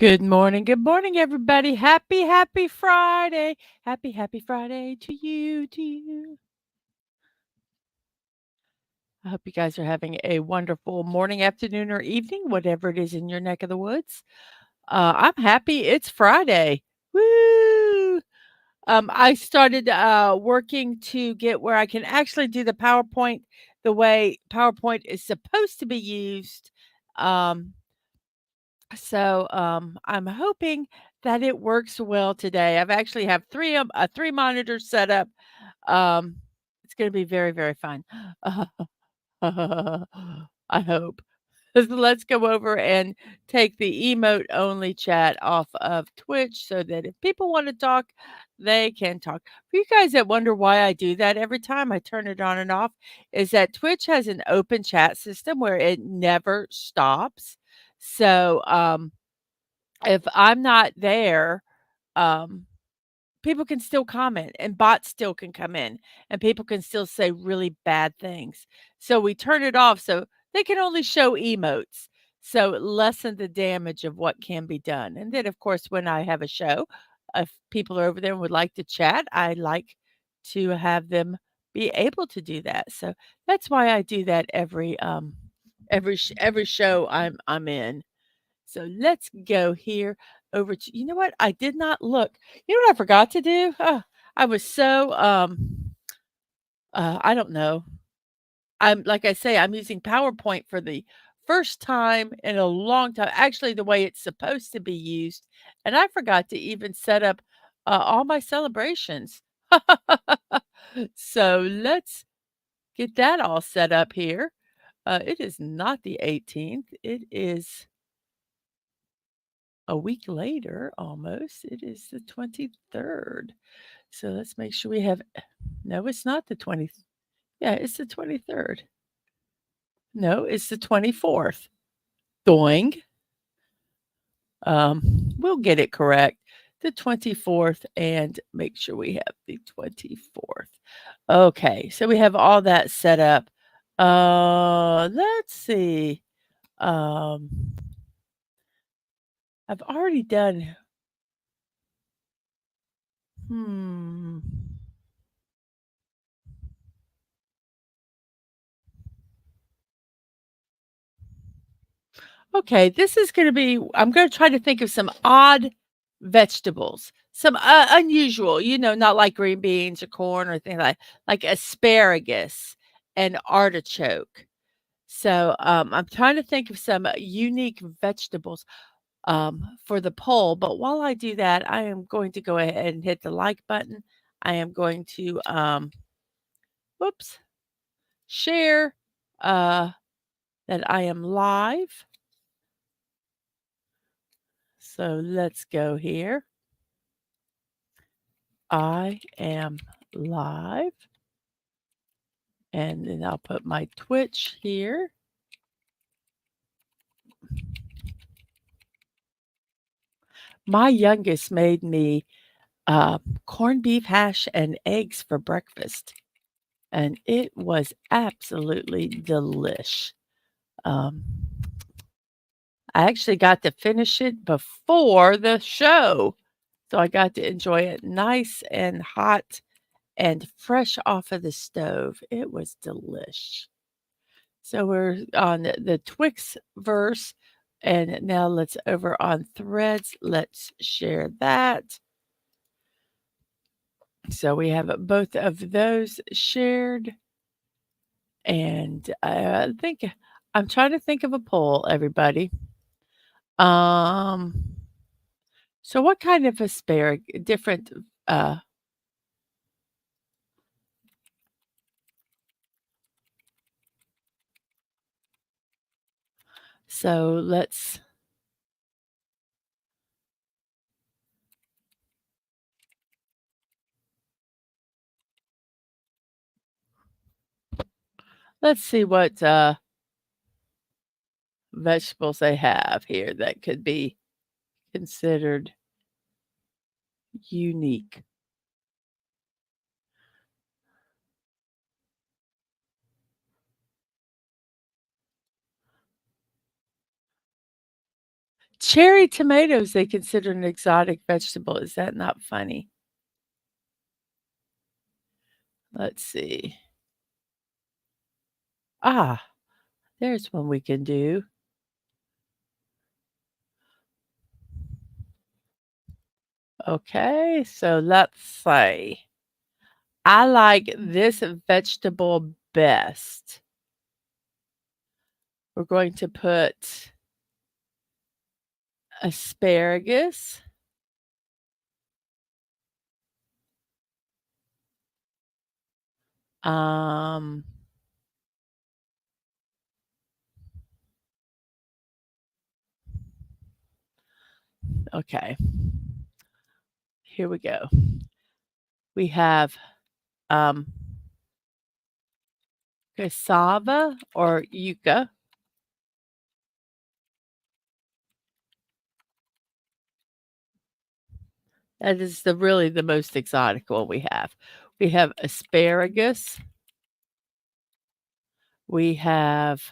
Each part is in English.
Good morning, everybody. Happy Friday. Happy Friday to you. I hope you guys are having a wonderful morning, afternoon, or evening, whatever it is in your neck of the woods. I'm happy it's Friday. Woo! I started working to get where I can actually do the PowerPoint the way PowerPoint is supposed to be used. Um, I'm hoping that it works well today. I've actually have 3 monitors set up. Um, it's gonna be very, very fun. I hope. Let's go over and take the emote only chat off of Twitch so that if people wanna talk, they can talk. For you guys that wonder why I do that every time I turn it on and off, is that Twitch has an open chat system where it never stops. So, if I'm not there, um, people can still comment and bots still can come in and people can still say really bad things. So we turn it off so they can only show emotes. So lessen the damage of what can be done. And then of course when I have a show, if people are over there and would like to chat, I like to have them be able to do that. So that's why I do that every show I'm in. So let's go here over to, you know what? I did not look. You know what I forgot to do? I was so I don't know. I'm like I say, I'm using PowerPoint for the first time in a long time. Actually, the way it's supposed to be used, and I forgot to even set up all my celebrations. So let's get that all set up here. It is not the 18th. It is a week later almost. It is the 23rd. So let's make sure we have no, it's not the 20th. Yeah, it's the 23rd. No, it's the 24th. Doing. We'll get it correct. The 24th and make sure we have the 24th. Okay, so we have all that set up. Let's see. Um, I've already done. Hmm. Okay, this is gonna be I'm gonna try to think of some odd vegetables, some, unusual, not like green beans or corn or anything like asparagus and artichoke. So, I'm trying to think of some unique vegetables, for the poll, but while I do that, I am going to go ahead and hit the like button. I am going to, whoops, share, uh, that I am live. So let's go here. I am live. And then I'll put my Twitch here. My youngest made me corned beef hash and eggs for breakfast, and it was absolutely delish. Um, I actually got to finish it before the show, so I got to enjoy it nice and hot and fresh off of the stove. It was delish. So we're on the Twix verse, and now let's over on Threads. Let's share that. So we have both of those shared, and I think I'm trying to think of a poll, everybody. Um, so what kind of asparagus? Different. Uh, so let's see what vegetables they have here that could be considered unique. Cherry tomatoes they consider an exotic vegetable. Is that not funny? Let's see. Ah, there's one we can do. Okay, so let's say I like this vegetable best. We're going to put asparagus. Um, okay, here we go. We have um, cassava or yucca. That is really the most exotic one we have. We have asparagus. We have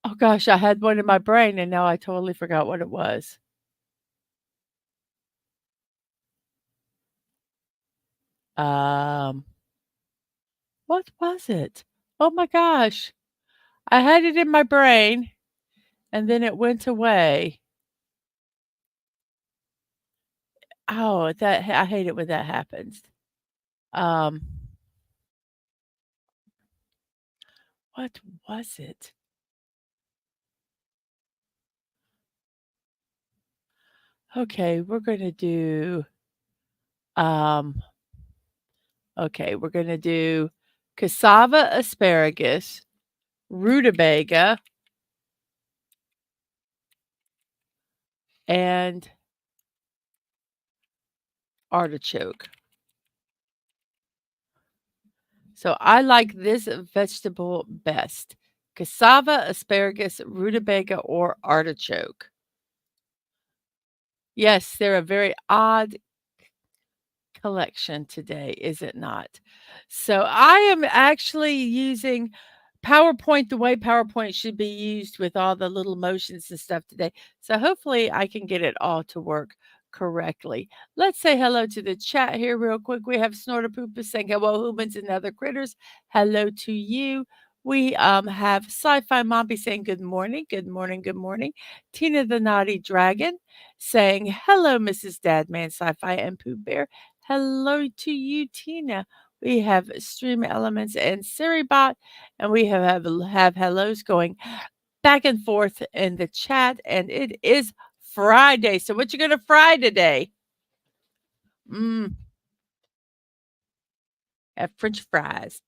oh gosh, I had one in my brain and now I totally forgot what it was. Um, what was it? Oh my gosh. I had it in my brain and then it went away. Oh, I hate it when that happens. Um, what was it? Okay, we're gonna do um okay, we're gonna do cassava, asparagus, rutabaga, and artichoke. So I like this vegetable best. Cassava, asparagus, rutabaga, or artichoke. Yes, they're a very odd collection today, is it not? So I am actually using PowerPoint the way PowerPoint should be used with all the little motions and stuff today. So hopefully I can get it all to work correctly. Let's say hello to the chat here real quick. We have Snorterpoopus saying hello humans and other critters. Hello to you. We have Sci-Fi Mompy saying good morning, good morning, good morning. Tina the Naughty Dragon saying hello, Mrs. Dadman, Sci-Fi and Pooh Bear. Hello to you, Tina. We have Stream Elements and Siribot, and we have hellos going back and forth in the chat, and it is Friday. So what you gonna fry today? Mm, have French fries,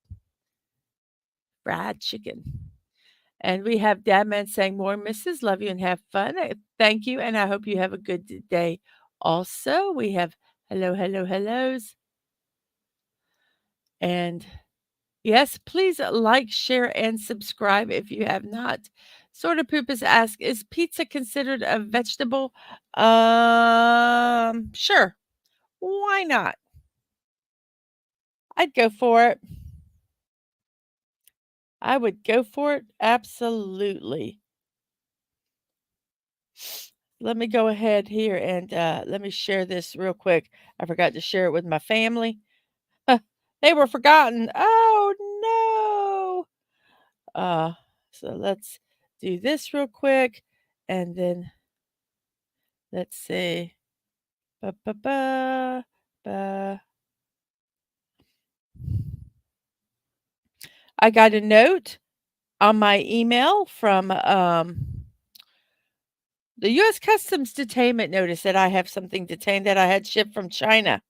fried chicken. And we have Dadman saying more misses. Love you and have fun. Thank you, and I hope you have a good day. Also, we have hello, hello, hellos, and yes, please like, share, and subscribe if you have not. Sort of Poopus asks, is pizza considered a vegetable? Sure. Why not? I'd go for it. I would go for it. Absolutely. Let me go ahead here and let me share this real quick. I forgot to share it with my family. They were forgotten. Oh no. So let's do this real quick and then let's see. Ba, ba, ba, ba. I got a note on my email from the U.S. Customs detainment notice that I have something detained that I had shipped from China.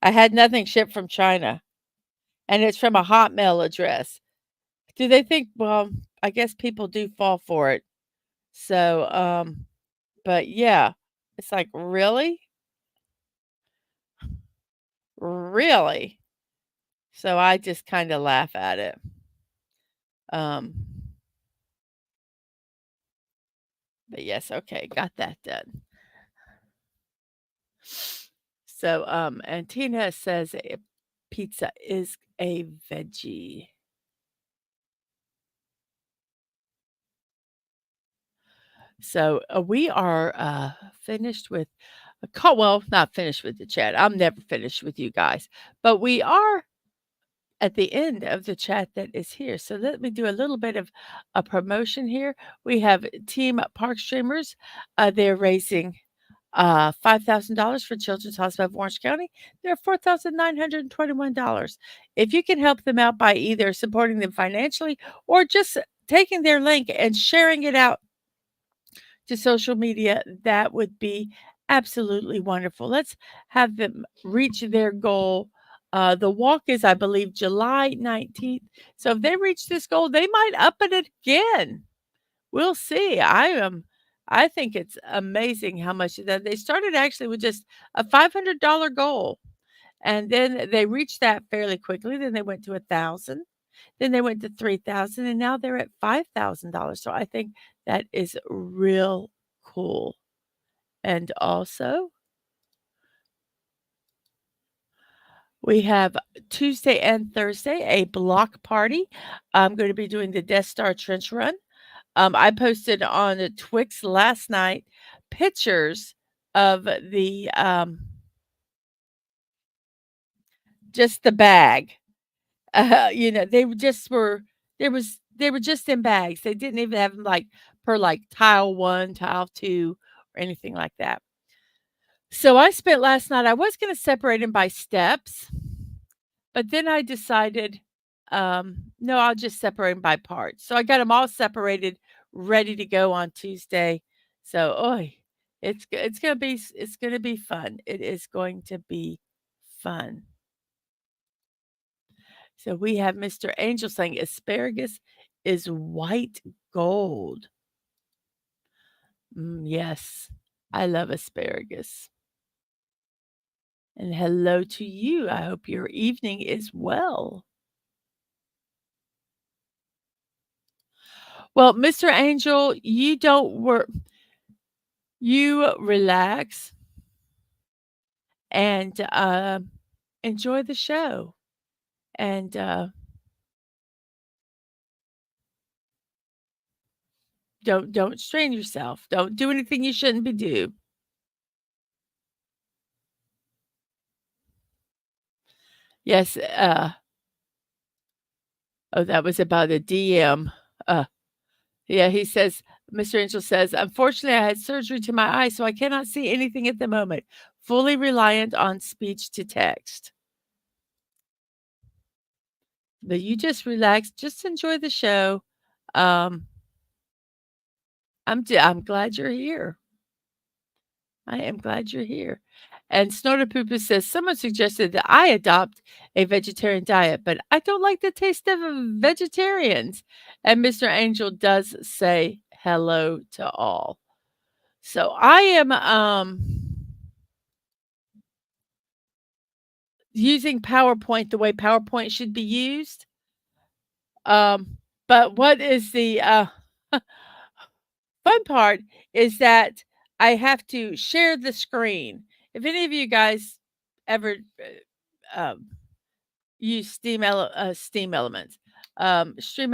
I had nothing shipped from China, and it's from a Hotmail address. Do they think, well, I guess people do fall for it. So, but yeah, it's like, really? Really? So I just kind of laugh at it. Um, but yes, okay, got that done. So, and Tina says pizza is a veggie. So, we are, finished with a call well, not finished with the chat. I'm never finished with you guys, but we are at the end of the chat that is here. So let me do a little bit of a promotion here. We have Team Park Streamers. They're raising $5,000 for Children's Hospital of Orange County. They're $4,921. If you can help them out by either supporting them financially or just taking their link and sharing it out to social media, that would be absolutely wonderful. Let's have them reach their goal. The walk is, I believe, July 19th. So if they reach this goal, they might up it again. We'll see. I think it's amazing how much that they started actually with just a $500 goal. And then they reached that fairly quickly. Then they went to 1,000. Then they went to 3,000 and now they're at $5,000. So I think that is real cool. And also, we have Tuesday and Thursday a block party. I'm going to be doing the Death Star Trench Run. I posted on the Twix last night pictures of the just the bag. They just were they were just in bags. They didn't even have them like per like tile 1, tile 2, or anything like that. So I spent last night I was gonna separate them by steps, but then I decided, no, I'll just separate them by parts. So I got them all separated, ready to go on Tuesday. So, oy, it's gonna be fun. It is going to be fun. So we have Mr. Angel saying asparagus is white gold. Yes, I love asparagus. And hello to you. I hope your evening is well. Well, Mr. Angel, you don't work. You relax and enjoy the show. And don't strain yourself. Don't do anything you shouldn't be do. Yes. Oh, that was about a DM. Yeah, he says, Mr. Angel says, unfortunately, I had surgery to my eye, so I cannot see anything at the moment. Fully reliant on speech to text. But you just relax, just enjoy the show. Um, I'm glad you're here. I am glad you're here. And Snorter Pooper says, someone suggested that I adopt a vegetarian diet, but I don't like the taste of vegetarians. And Mr. Angel does say hello to all. So I am using PowerPoint the way PowerPoint should be used. But what is the fun part is that I have to share the screen. If any of you guys ever use Steam Elements, Stream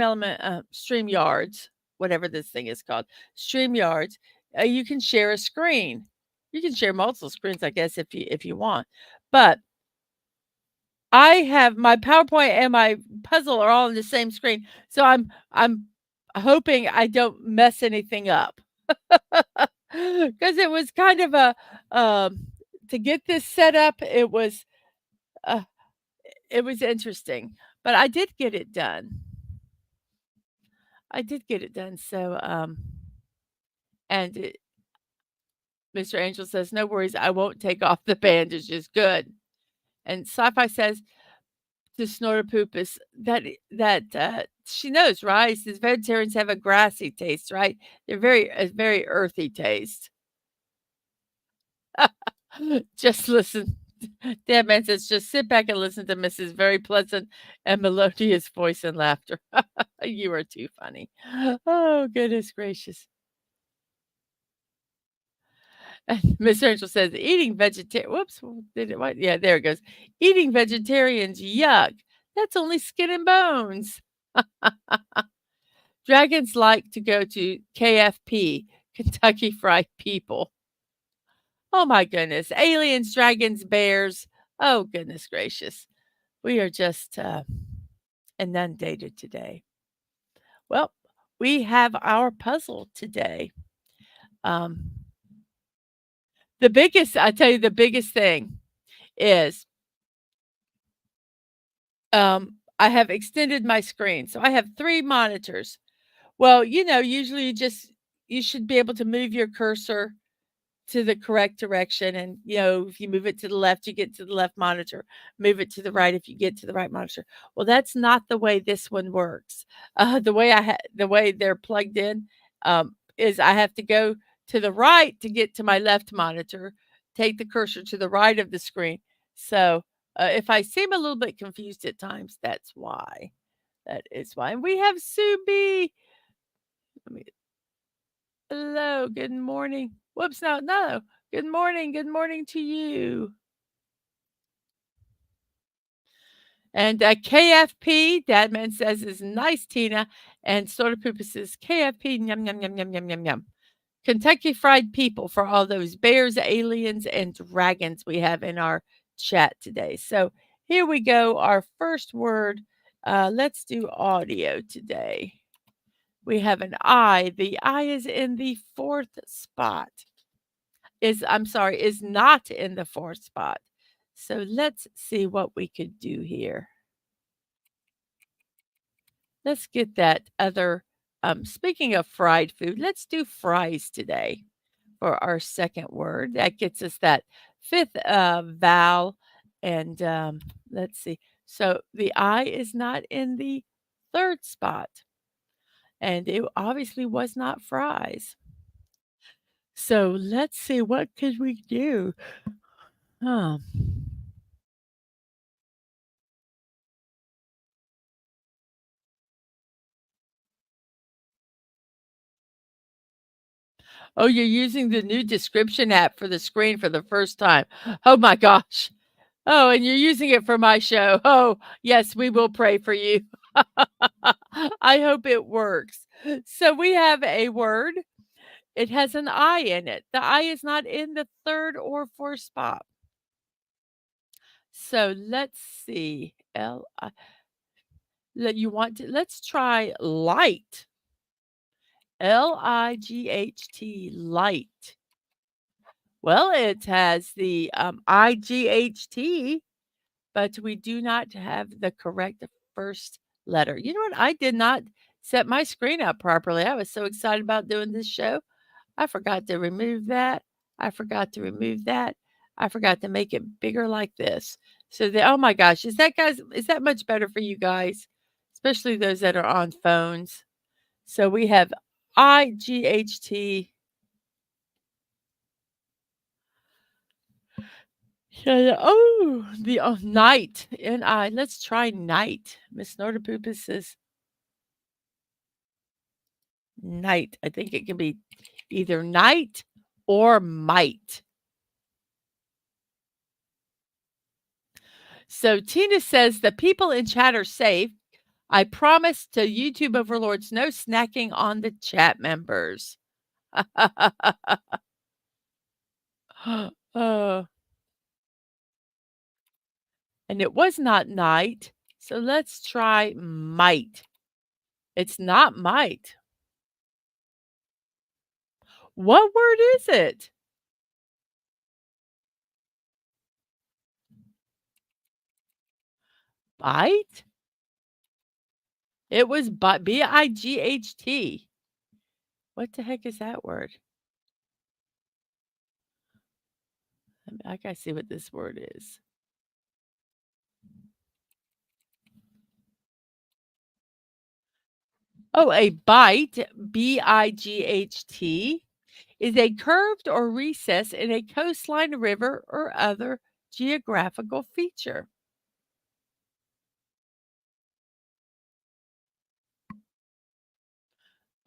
Element, Stream Yards, whatever this thing is called, Stream Yards, you can share a screen. You can share multiple screens, I guess, if you want. But I have my PowerPoint and my puzzle are all on the same screen, so I'm hoping I don't mess anything up. Because it was kind of a, to get this set up, uh, it was interesting, but I did get it done. I did get it done, so, and it Mr. Angel says, "No worries, I won't take off the bandages." Good. And Sci-Fi says, to Snortopoopas that she knows, right? Says vegetarians have a grassy taste, right? They're very earthy taste. Just listen. Dadman says, just sit back and listen to Mrs. Very pleasant and melodious voice and laughter. You are too funny. Oh, goodness gracious. And Miss Angel says, eating vegetarian. Whoops. Did it? What? Yeah, there it goes. Eating vegetarians. Yuck. That's only skin and bones. Dragons like to go to KFP, Kentucky Fried People. Oh my goodness. Aliens, dragons, bears. Oh, goodness gracious. We are just inundated today. Well, we have our puzzle today. Um, I tell you, the biggest thing is I have extended my screen. So I have 3 monitors. Well, usually you should be able to move your cursor to the correct direction. And, if you move it to the left, you get to the left monitor. Move it to the right if you get to the right monitor. Well, that's not the way this one works. The way they're plugged in is I have to go to the right to get to my left monitor, take the cursor to the right of the screen. So if I seem a little bit confused at times, that's why. That is why. And we have Subi. Let me Hello, good morning. Whoops, no, no. Good morning to you. And KFP, Dadman says is nice, Tina. And Soda Poopa says KFP, yum, yum, yum, yum, yum, yum, yum. Kentucky Fried People for all those bears, aliens, and dragons we have in our chat today. So here we go. Our first word. Let's do audio today. We have an I. The I is in the 4th spot. Is not in the 4th spot. So let's see what we could do here. Let's get that other speaking of fried food, let's do fries today for our second word. That gets us that 5th vowel. And let's see. So the I is not in the 3rd spot. And it obviously was not fries. So let's see, what could we do? Huh. Oh, you're using the new description app for the screen for the first time. Oh my gosh. Oh, and you're using it for my show. Oh, yes, we will pray for you. I hope it works. So we have a word. It has an I in it. The I is not in the 3rd or 4th spot. So let's see. Let's try light. Light. Light. Well, it has the IGHT, but we do not have the correct first letter. You know what? I did not set my screen up properly. I was so excited about doing this show. I forgot to remove that. I forgot to remove that. I forgot to make it bigger like this. So oh my gosh, is that much better for you guys? Especially those that are on phones. So we have IGHT. Yeah, yeah. Oh, night. Let's try night. Miss Nordapoopus says night. I think it can be either night or might. So Tina says the people in chat are safe. I promise to YouTube overlords no snacking on the chat members. Oh, and it was not night. So let's try might. It's not might. What word is it? Bite? It was Bight. What the heck is that word? I gotta see what this word is. Oh, a bite, Bight, is a curved or recess in a coastline, river, or other geographical feature.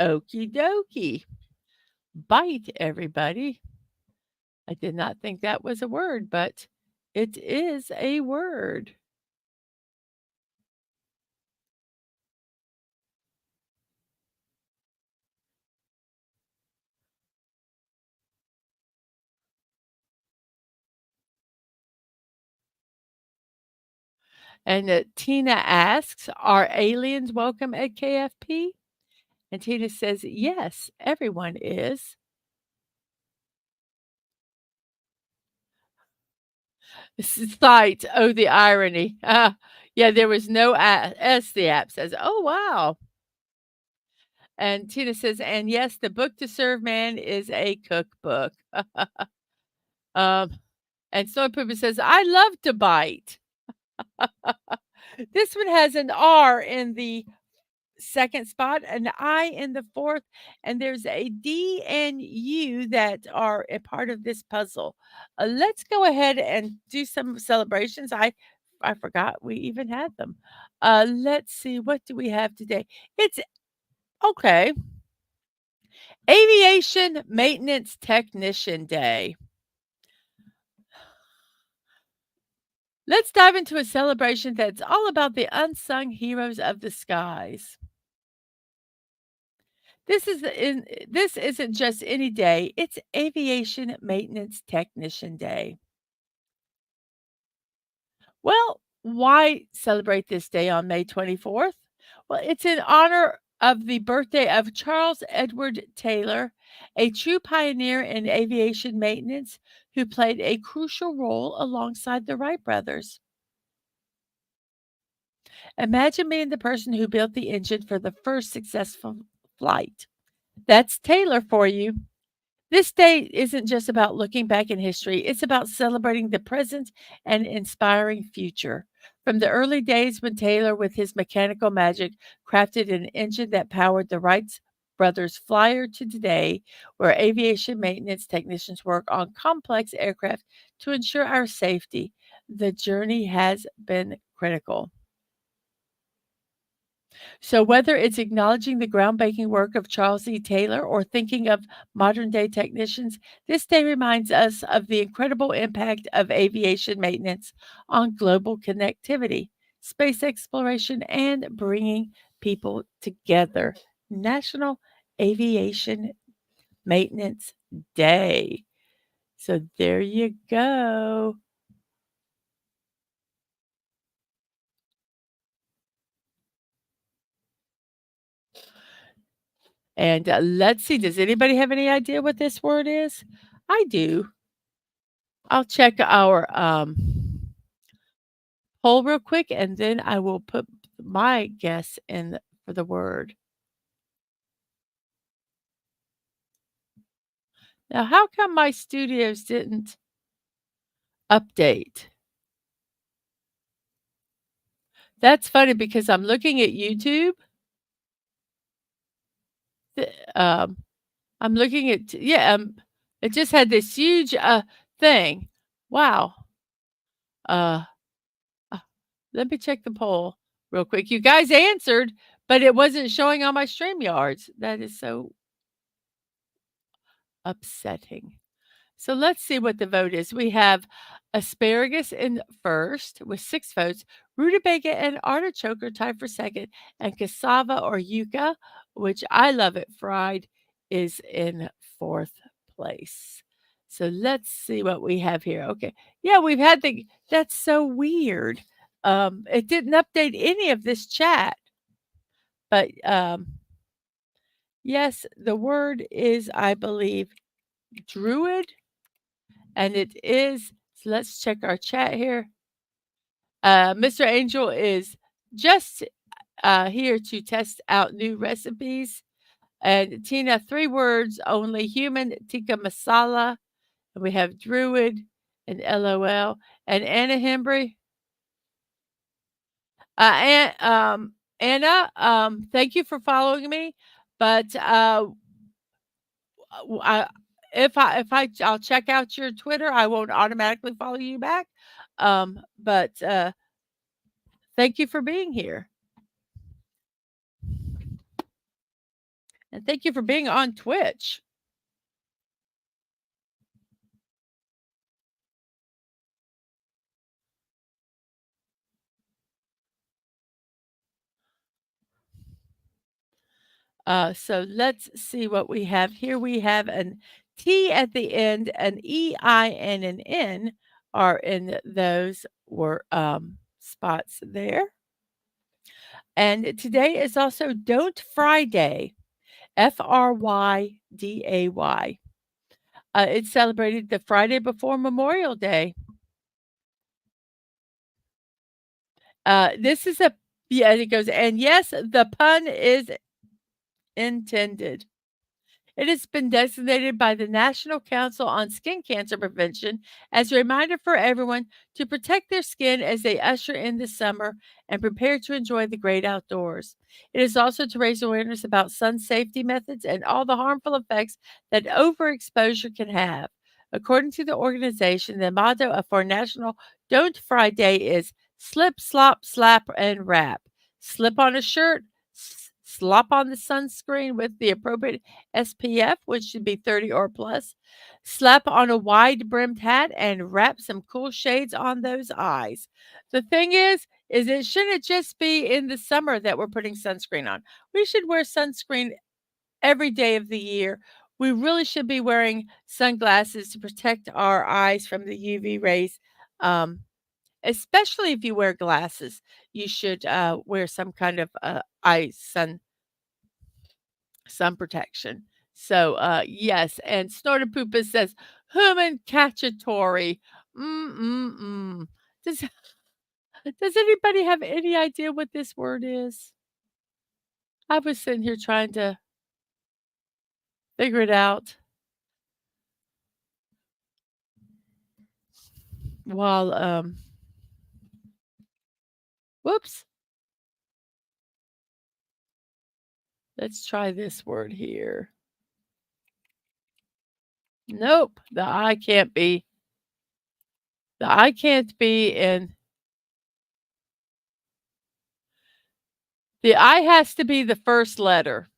Okie dokie. Bite, everybody. I did not think that was a word, but it is a word. And Tina asks, "Are aliens welcome at KFP?" And Tina says, "Yes, everyone is." Sight, oh, the irony. Yeah, there was no S, the app says. Oh, wow. And Tina says, "And yes, the book to serve man is a cookbook." Um, and Soy Pooper says, "I love to bite." This one has an R in the second spot, an I in the fourth, and there's a D and U that are a part of this puzzle. Let's go ahead and do some celebrations. I forgot we even had them. Let's see, what do we have today? It's okay. Aviation Maintenance Technician Day. Let's dive into a celebration that's all about the unsung heroes of the skies. This isn't just any day, it's Aviation Maintenance Technician Day. Well, why celebrate this day on May 24th? Well, it's in honor of the birthday of Charles Edward Taylor, a true pioneer in aviation maintenance who played a crucial role alongside the Wright brothers. Imagine being the person who built the engine for the first successful flight. That's Taylor for you. This day isn't just about looking back in history, it's about celebrating the present and inspiring future. From the early days when Taylor, with his mechanical magic, crafted an engine that powered the Wright brothers' flyer to today, where aviation maintenance technicians work on complex aircraft to ensure our safety, the journey has been critical. So, whether it's acknowledging the groundbreaking work of Charles E. Taylor or thinking of modern day technicians, this day reminds us of the incredible impact of aviation maintenance on global connectivity, space exploration, and bringing people together. National Aviation Maintenance Day. So, there you go. And let's see, does anybody have any idea what this word is? I do. I'll check our poll real quick and then I will put my guess in for the word. Now, how come my studios didn't update? That's funny because I'm looking at YouTube. The- Um, I'm looking at, yeah, it just had this huge thing. Wow. Uh, uh, Let me check the poll real quick. You guys answered, but it wasn't showing on my StreamYards. That is so upsetting. So let's see what the vote is. We have asparagus in first with 6 votes. Rutabaga and artichoke are tied for second. And cassava or yuca, which I love it fried, is in fourth place. So let's see what we have here. Okay. Yeah, we've had that's so weird. It didn't update any of this chat, but yes, the word is, I believe, druid. And it is, so let's check our chat here. Mr. Angel is just here to test out new recipes. And Tina, 3 words only: human tikka masala. And we have druid and LOL. And Anna Hembry. Anna, thank you for following me. But I, I'll check out your Twitter. I won't automatically follow you back. But thank you for being here. And thank you for being on Twitch. So let's see what we have here. We have an T at the end, an E, I, and an N are in those were spots there. And today is also Don't Friday, Fryday. It's celebrated the Friday before Memorial Day. This is a yeah, it goes, and yes, the pun is intended. It has been designated by the National Council on Skin Cancer Prevention as a reminder for everyone to protect their skin as they usher in the summer and prepare to enjoy the great outdoors. It is also to raise awareness about sun safety methods and all the harmful effects that overexposure can have. According to the organization, the motto for National Don't Fry Day is slip, slop, slap, and wrap. Slip on a shirt, slop on the sunscreen with the appropriate SPF, which should be 30 or plus. Slap on a wide brimmed hat and wrap some cool shades on those eyes. The thing is it shouldn't just be in the summer that we're putting sunscreen on. We should wear sunscreen every day of the year. We really should be wearing sunglasses to protect our eyes from the UV rays. Especially if you wear glasses, you should wear some kind of eye sun protection. So, yes, and Snorted Poopa says, "Human cacciatore." Mm. Does does anybody have any idea what this word is? I was sitting here trying to figure it out while, whoops, let's try this word here. Nope, the I can't be in the I has to be the first letter.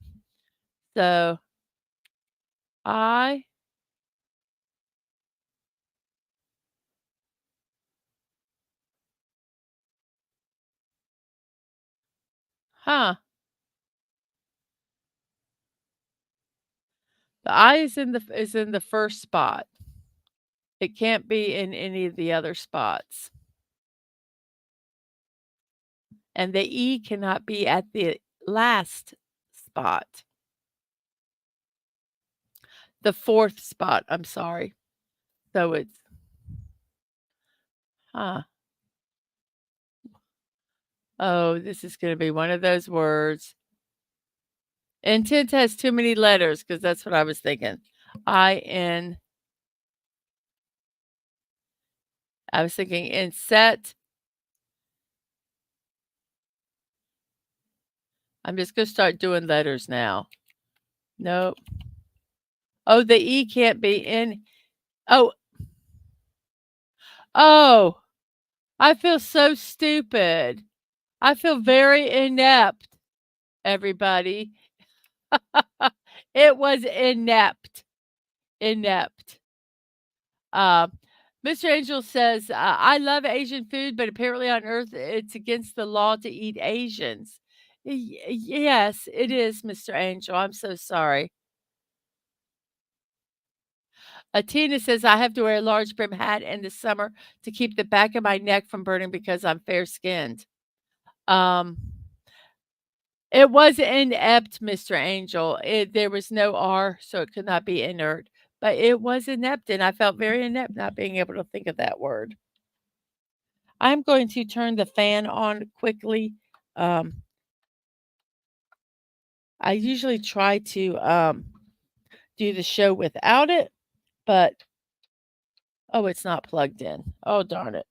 So, I huh. The I is in the first spot. It can't be in any of the other spots. And the E cannot be at the last spot. The fourth spot, I'm sorry. So it's huh. Oh, this is gonna be one of those words. Intent has too many letters because that's what I was thinking. I-N I was thinking inset. I'm just gonna start doing letters now. Nope. Oh, the E can't be in. Oh, oh, I feel so stupid. I feel very inept, everybody. It was inept. Inept. Uh, Mr. Angel says, I love Asian food, but apparently on Earth it's against the law to eat Asians. Yes, it is, Mr. Angel. I'm so sorry. Tina says, I have to wear a large brim hat in the summer to keep the back of my neck from burning because I'm fair skinned. Um, it was inept, Mr. Angel. There was no R, so it could not be inert. But it was inept, and I felt very inept not being able to think of that word. I'm going to turn the fan on quickly. I usually try to do the show without it, but oh, it's not plugged in. Oh, darn it.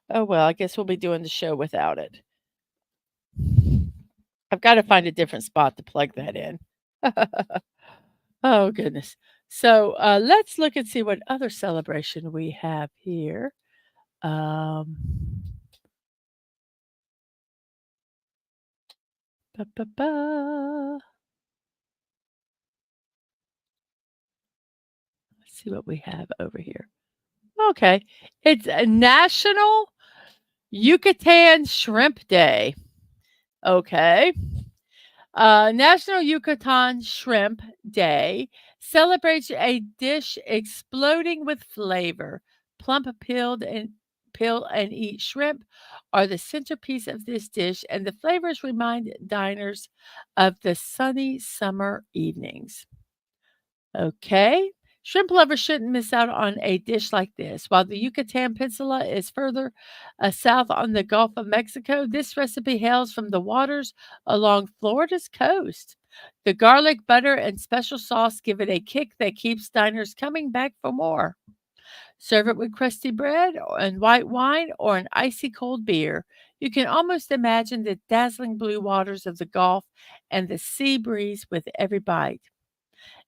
Oh, well, I guess we'll be doing the show without it. I've got to find a different spot to plug that in. Oh, goodness. So let's look and see what other celebration we have here. Um, ba, ba, ba. Let's see what we have over here. Okay. It's a National Yucatan Shrimp Day. Okay. National Yucatan Shrimp Day celebrates a dish exploding with flavor, plump peeled and peel, and eat shrimp are the centerpiece of this dish, and the flavors remind diners of the sunny summer evenings. Okay. Shrimp lovers shouldn't miss out on a dish like this. While the Yucatan Peninsula is further south on the Gulf of Mexico, this recipe hails from the waters along Florida's coast. The garlic, butter, and special sauce give it a kick that keeps diners coming back for more. Serve it with crusty bread and white wine or an icy cold beer. You can almost imagine the dazzling blue waters of the Gulf and the sea breeze with every bite.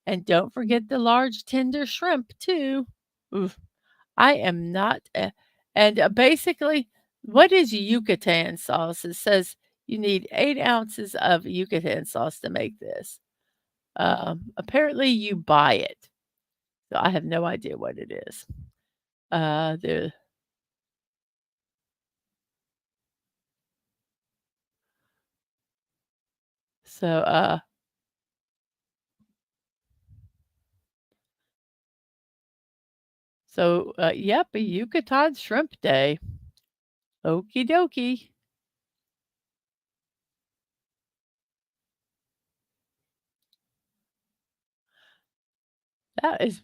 And don't forget the large tender shrimp too. Oof, I am not basically, what is Yucatan sauce? It says you need 8 ounces of Yucatan sauce to make this. Apparently you buy it. So I have no idea what it is. The so yep, a Yucatan shrimp day. Okie dokie.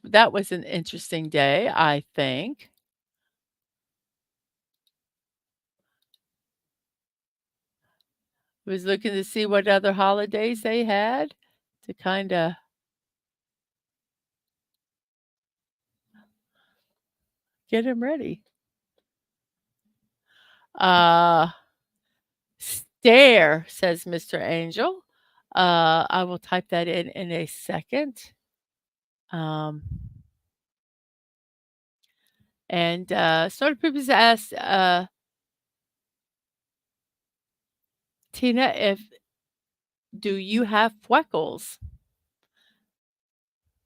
That was an interesting day, I think. Was looking to see what other holidays they had to kinda get them ready. Uh, Stare, says Mr. Angel. I will type that in a second. Um, Sort Purpose asked, Tina, if do you have freckles?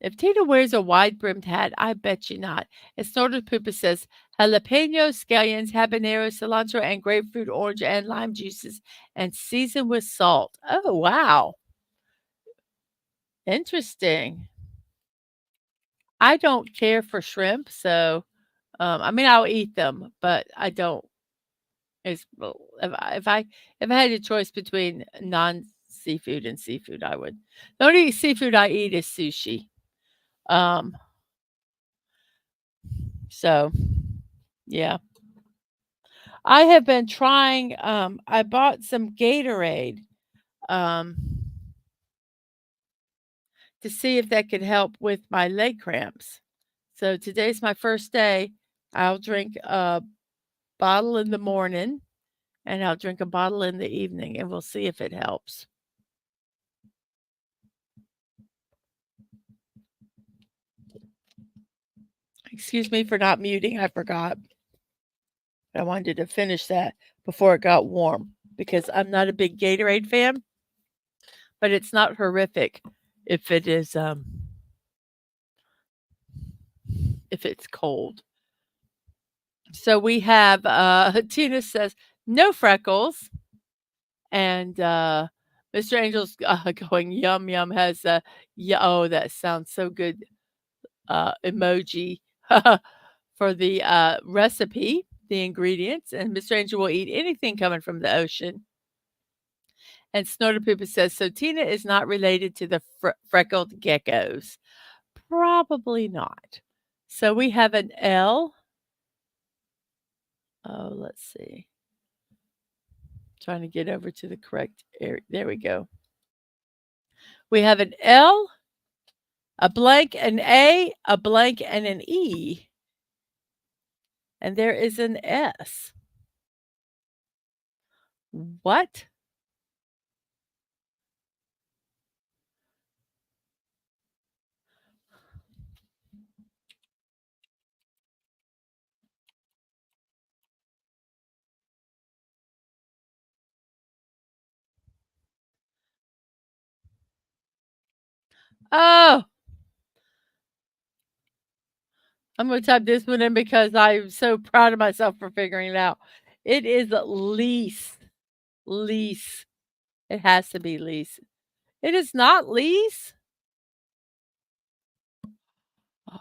If Tina wears a wide-brimmed hat, I bet you not. And Snorted Poopa says, jalapenos, scallions, habaneros, cilantro, and grapefruit, orange, and lime juices, and season with salt. Oh, wow. Interesting. I don't care for shrimp, so, I mean, I'll eat them, but I don't it's well, if I had a choice between non-seafood and seafood, I would the only seafood I eat is sushi. Um, so, yeah. I have been trying, I bought some Gatorade, um, to see if that could help with my leg cramps. So today's my first day. I'll drink a bottle in the morning and I'll drink a bottle in the evening and we'll see if it helps. Excuse me for not muting. I forgot. I wanted to finish that before it got warm because I'm not a big Gatorade fan, but it's not horrific if it is if it's cold. So we have Tina says no freckles, and Mr. Angel's going yum yum has yeah, oh, that sounds so good emoji for the recipe, the ingredients, and Mr. Angel will eat anything coming from the ocean. And Snorter Poopa says, so Tina is not related to the freckled geckos. Probably not. So we have an L. Oh, let's see. Trying to get over to the correct area. There we go. We have an L, a blank, an A, a blank, and an E. And there is an S. What? Oh, I'm going to type this one in because I'm so proud of myself for figuring it out. It is lease. Lease. It has to be lease. It is not lease. Oh,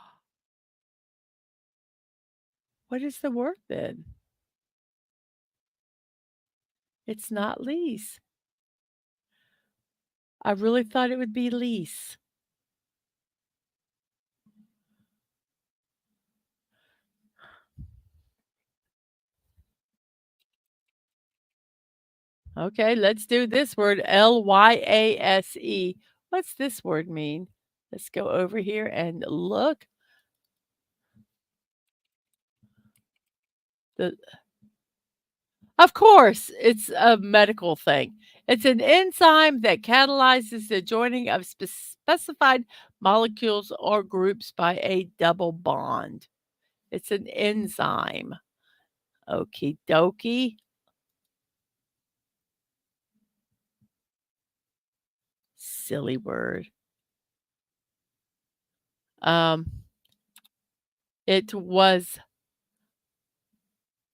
what is the word then? It's not lease. I really thought it would be lease. Okay, let's do this word, Lyase. What's this word mean? Let's go over here and look. The Of course, it's a medical thing. It's an enzyme that catalyzes the joining of specified molecules or groups by a double bond. It's an enzyme. Okie dokie. Silly word. Um, it was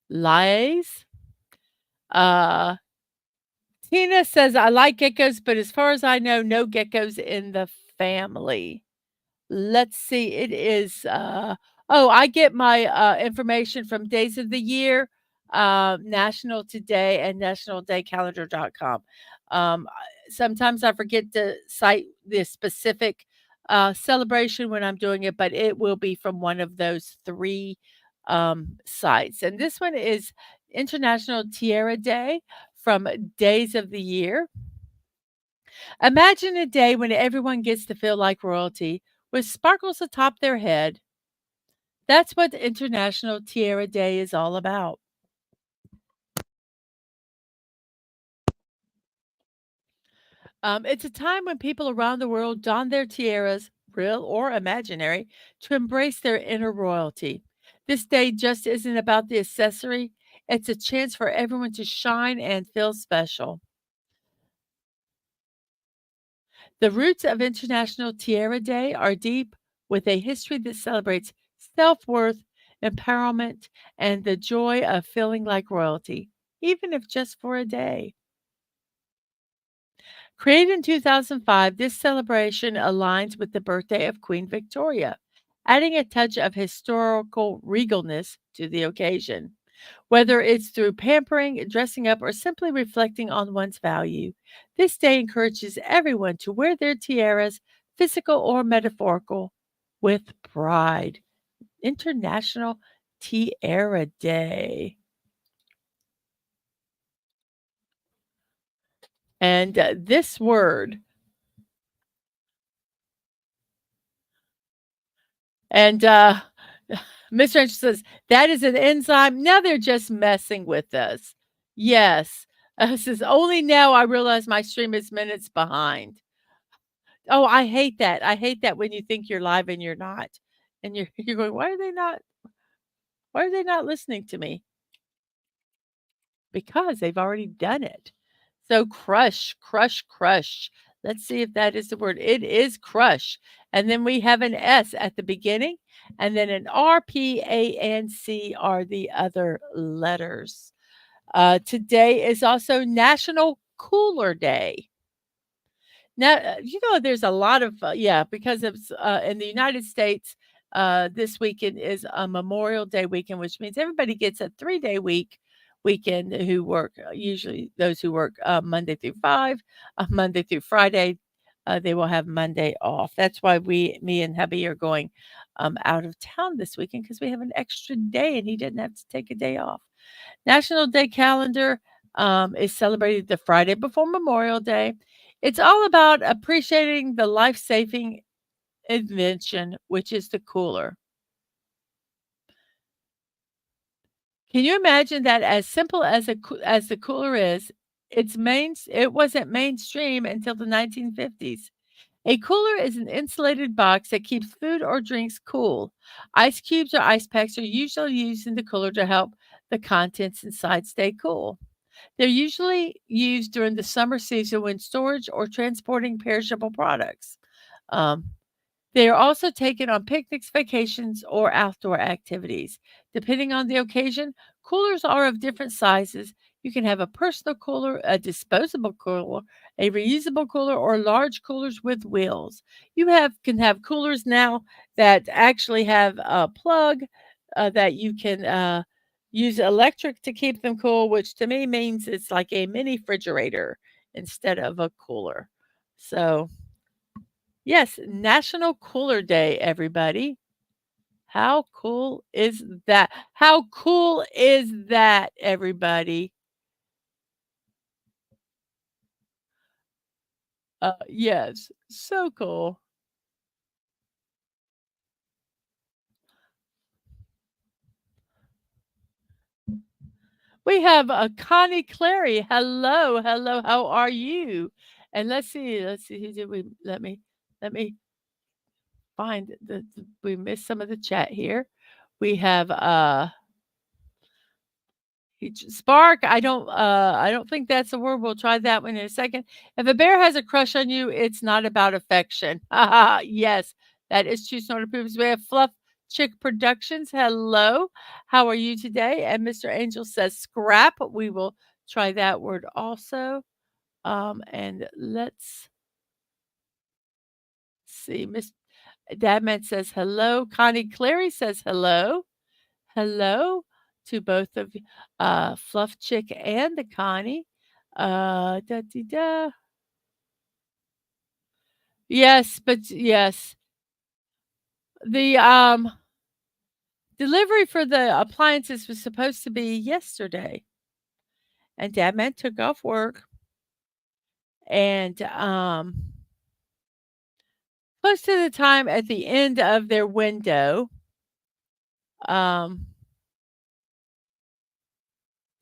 lies. Uh, Tina says, I like geckos, but as far as I know, no geckos in the family. Let's see, it is, oh, I get my, information from Days of the Year, National Today, and nationaldaycalendar.com. Sometimes I forget to cite the specific, celebration when I'm doing it, but it will be from one of those 3, sites. And this one is International Tiara Day from Days of the Year. Imagine a day when everyone gets to feel like royalty with sparkles atop their head. That's what International Tiara Day is all about. It's a time when people around the world don their tiaras, real or imaginary, to embrace their inner royalty. This day just isn't about the accessory, it's a chance for everyone to shine and feel special. The roots of International Tiara Day are deep, with a history that celebrates self worth, empowerment, and the joy of feeling like royalty, even if just for a day. Created in 2005, this celebration aligns with the birthday of Queen Victoria, adding a touch of historical regalness to the occasion. Whether it's through pampering, dressing up, or simply reflecting on one's value, this day encourages everyone to wear their tiaras, physical or metaphorical, with pride. International Tiara Day. And this word, and Mr. Angel says, that is an enzyme. Now they're just messing with us. Yes. Says, only now I realize my stream is minutes behind. Oh, I hate that. I hate that when you think you're live and you're not. And you're you're going, why are they not listening to me? Because they've already done it. So crush, crush, crush. Let's see if that is the word. It is crush. And then we have an S at the beginning, and then an R, P, A, and C are the other letters. Today is also National Cooler Day. Now, there's a lot of, yeah, because it's in the United States, this weekend is a Memorial Day weekend, which means everybody gets a 3-day weekend who work, usually those who work Monday through Monday through Friday, they will have Monday off. That's why me and hubby are going out of town this weekend because we have an extra day and he didn't have to take a day off. National Day Calendar is celebrated the Friday before Memorial Day. It's all about appreciating the life-saving invention, which is the cooler. Can you imagine that as simple as as the cooler is, it wasn't mainstream until the 1950s. A cooler is an insulated box that keeps food or drinks cool. Ice cubes or ice packs are usually used in the cooler to help the contents inside stay cool. They're usually used during the summer season when storage or transporting perishable products. Um, they are also taken on picnics, vacations, or outdoor activities. Depending on the occasion, coolers are of different sizes. You can have a personal cooler, a disposable cooler, a reusable cooler, or large coolers with wheels. Can have coolers now that actually have a plug that use electric to keep them cool, which to me means it's like a mini refrigerator instead of a cooler. So, yes, National Cooler Day, everybody. How cool is that? How cool is that, everybody? Yes, so cool. We have, Connie Clary. Hello, hello, how are you? And let's see, who did we let me find we missed some of the chat here. We have, Spark, I don't think that's a word. We'll try that one in a second. If a bear has a crush on you, it's not about affection. Yes, that is true. Snort approves. We have Fluff Chick Productions. Hello. How are you today? And Mr. Angel says scrap. We will try that word also. And let's see. Miss Dadman says hello. Connie Clary says hello. Hello to both of you, Fluff Chick and the Connie. Da dee da. Yes, but yes, the delivery for the appliances was supposed to be yesterday, and Dadman took off work, and close to the time at the end of their window, um,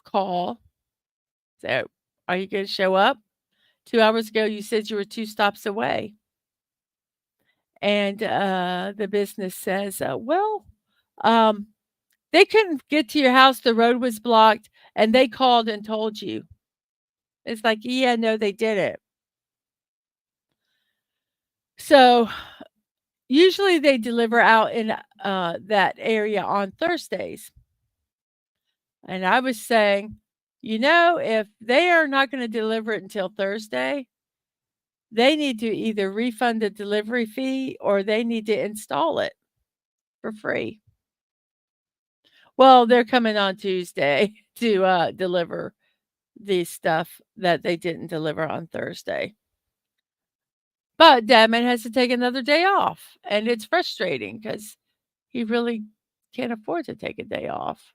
call. So, are you going to show up? 2 hours ago, you said you were 2 stops away. And the business says, well, um, they couldn't get to your house. The road was blocked and they called and told you. It's like, yeah, no, they didn't. So usually they deliver out in that area on Thursdays. And I was saying, if they are not going to deliver it until Thursday, they need to either refund the delivery fee or they need to install it for free. Well, they're coming on Tuesday to, deliver the stuff that they didn't deliver on Thursday. But Dadman has to take another day off, and it's frustrating because he really can't afford to take a day off.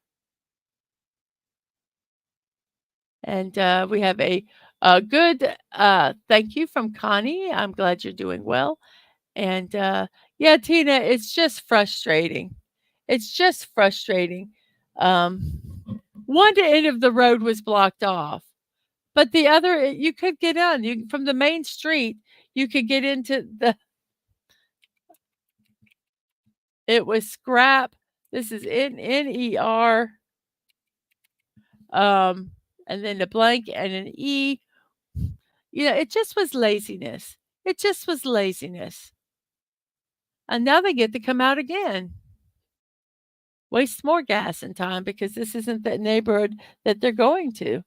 And, we have a good, thank you from Connie. I'm glad you're doing well. And, yeah, Tina, it's just frustrating. It's just frustrating. Um, one end of the road was blocked off. But the other, you could get on. You from the main street, you could get into the it was scrap. This is NER, um, and then a blank and an E. It just was laziness. It just was laziness. And now they get to come out again. Waste more gas and time because this isn't the neighborhood that they're going to.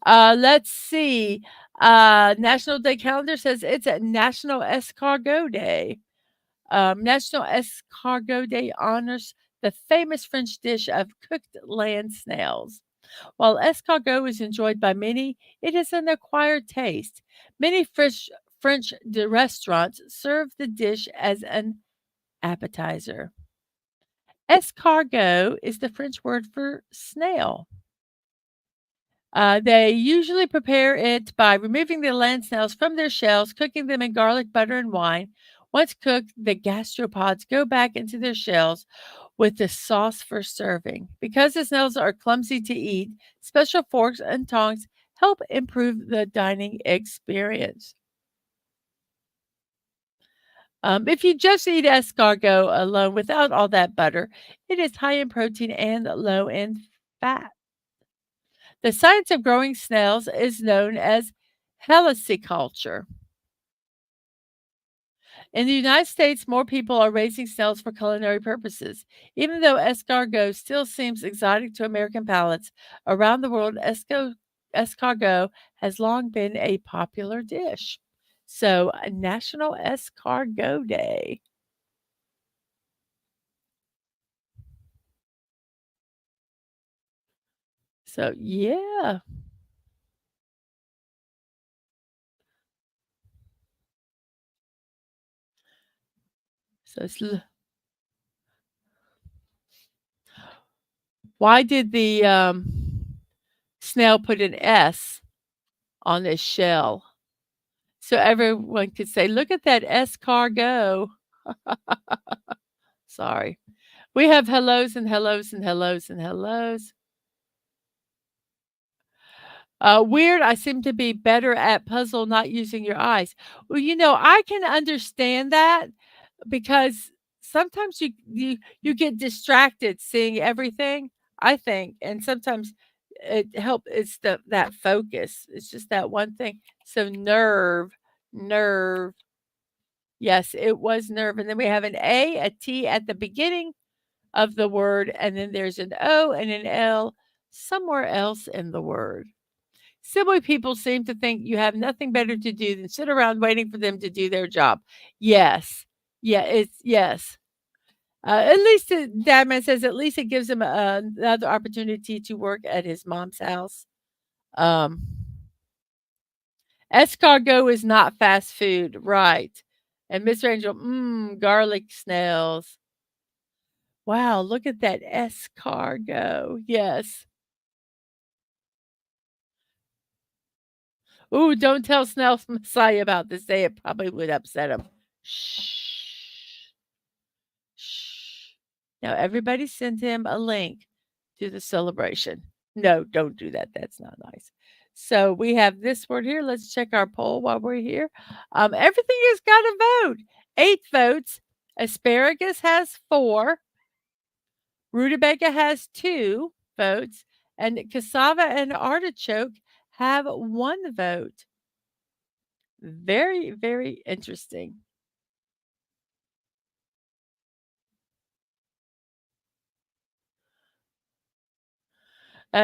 Let's see. National Day calendar says it's a National Escargot Day. National Escargot Day honors the famous French dish of cooked land snails. While escargot is enjoyed by many, it is an acquired taste. Many French restaurants serve the dish as an appetizer. Escargot is the French word for snail. They usually prepare it by removing the land snails from their shells, cooking them in garlic, butter, and wine. Once cooked, the gastropods go back into their shells with the sauce for serving. Because the snails are clumsy to eat, special forks and tongs help improve the dining experience. If you just eat escargot alone without all that butter, it is high in protein and low in fat. The science of growing snails is known as heliciculture. In the United States, more people are raising snails for culinary purposes. Even though escargot still seems exotic to American palates, around the world, escargot has long been a popular dish. So, National Escargot Day. So, yeah. So it's why did the, snail put an S on its shell? So everyone could say, "Look at that escargot." Sorry. We have hellos and hellos and hellos and hellos. Weird, I seem to be better at puzzle not using your eyes. Well, I can understand that because sometimes you get distracted seeing everything, I think, and sometimes it's that focus. It's just that one thing. So nerve. Yes, it was nerve, and then we have an A, a T at the beginning of the word, and then there's an O and an L somewhere else in the word. Silly people seem to think you have nothing better to do than sit around waiting for them to do their job. Yes. Yeah, it's yes. At least Dadman says at least it gives him another opportunity to work at his mom's house. Um, escargot is not fast food, right? And Mr. Angel, garlic snails. Wow, look at that escargot. Yes. Ooh, don't tell Snail Messiah about this day. It probably would upset him. Shh. Shh. Now, everybody send him a link to the celebration. No, don't do that. That's not nice. So we have this word here. Let's check our poll while we're here. Everything has got a vote. 8 votes. Asparagus has 4. Rutabaga has 2 votes. And cassava and artichoke have 1 vote. Very, very interesting.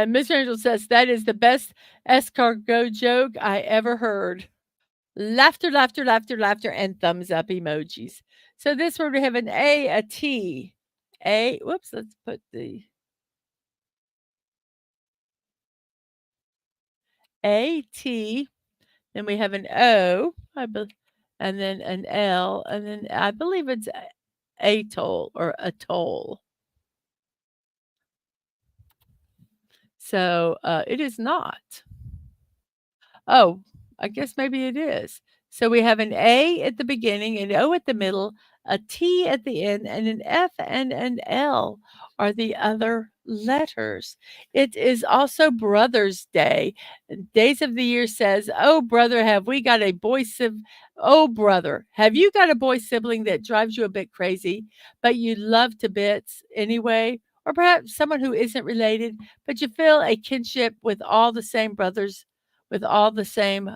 Miss Angel says, "That is the best escargot joke I ever heard." Laughter, laughter, laughter, laughter, and thumbs up emojis. So this word we have an A, a T. A, whoops, let's put the A, T. Then we have an O, and then an L, and then I believe it's atoll or atoll. So it is not. Oh, I guess maybe it is. So we have an A at the beginning, an O at the middle, a T at the end, and an F and an L are the other letters. It is also Brother's Day. Days of the Year says, "Oh, brother, have we got a boy sibling? Oh, brother, have you got a boy sibling that drives you a bit crazy, but you love to bits anyway? Or perhaps someone who isn't related, but you feel a kinship with all the same brothers with all the same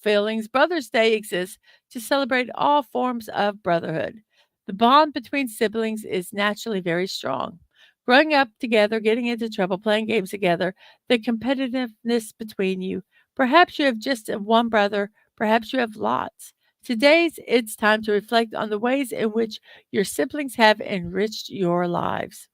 feelings. Brothers' Day exists to celebrate all forms of brotherhood. The bond between siblings is naturally very strong. Growing up together, getting into trouble, playing games together, the competitiveness between you. Perhaps you have just one brother, perhaps you have lots. Today's it's time to reflect on the ways in which your siblings have enriched your lives.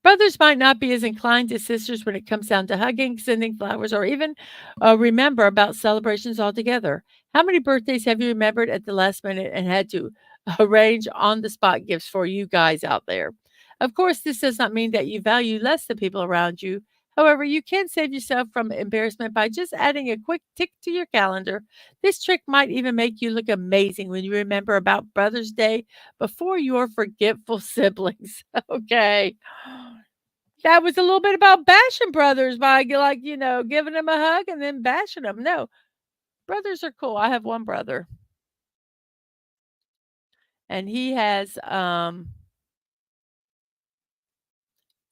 Brothers might not be as inclined as sisters when it comes down to hugging, sending flowers, or even remember about celebrations altogether. How many birthdays have you remembered at the last minute and had to arrange on the spot gifts for you guys out there? Of course, this does not mean that you value less the people around you. However, you can save yourself from embarrassment by just adding a quick tick to your calendar. This trick might even make you look amazing when you remember about Brothers' Day before your forgetful siblings. Okay. That was a little bit about bashing brothers by giving them a hug and then bashing them. No, brothers are cool. I have one brother and he has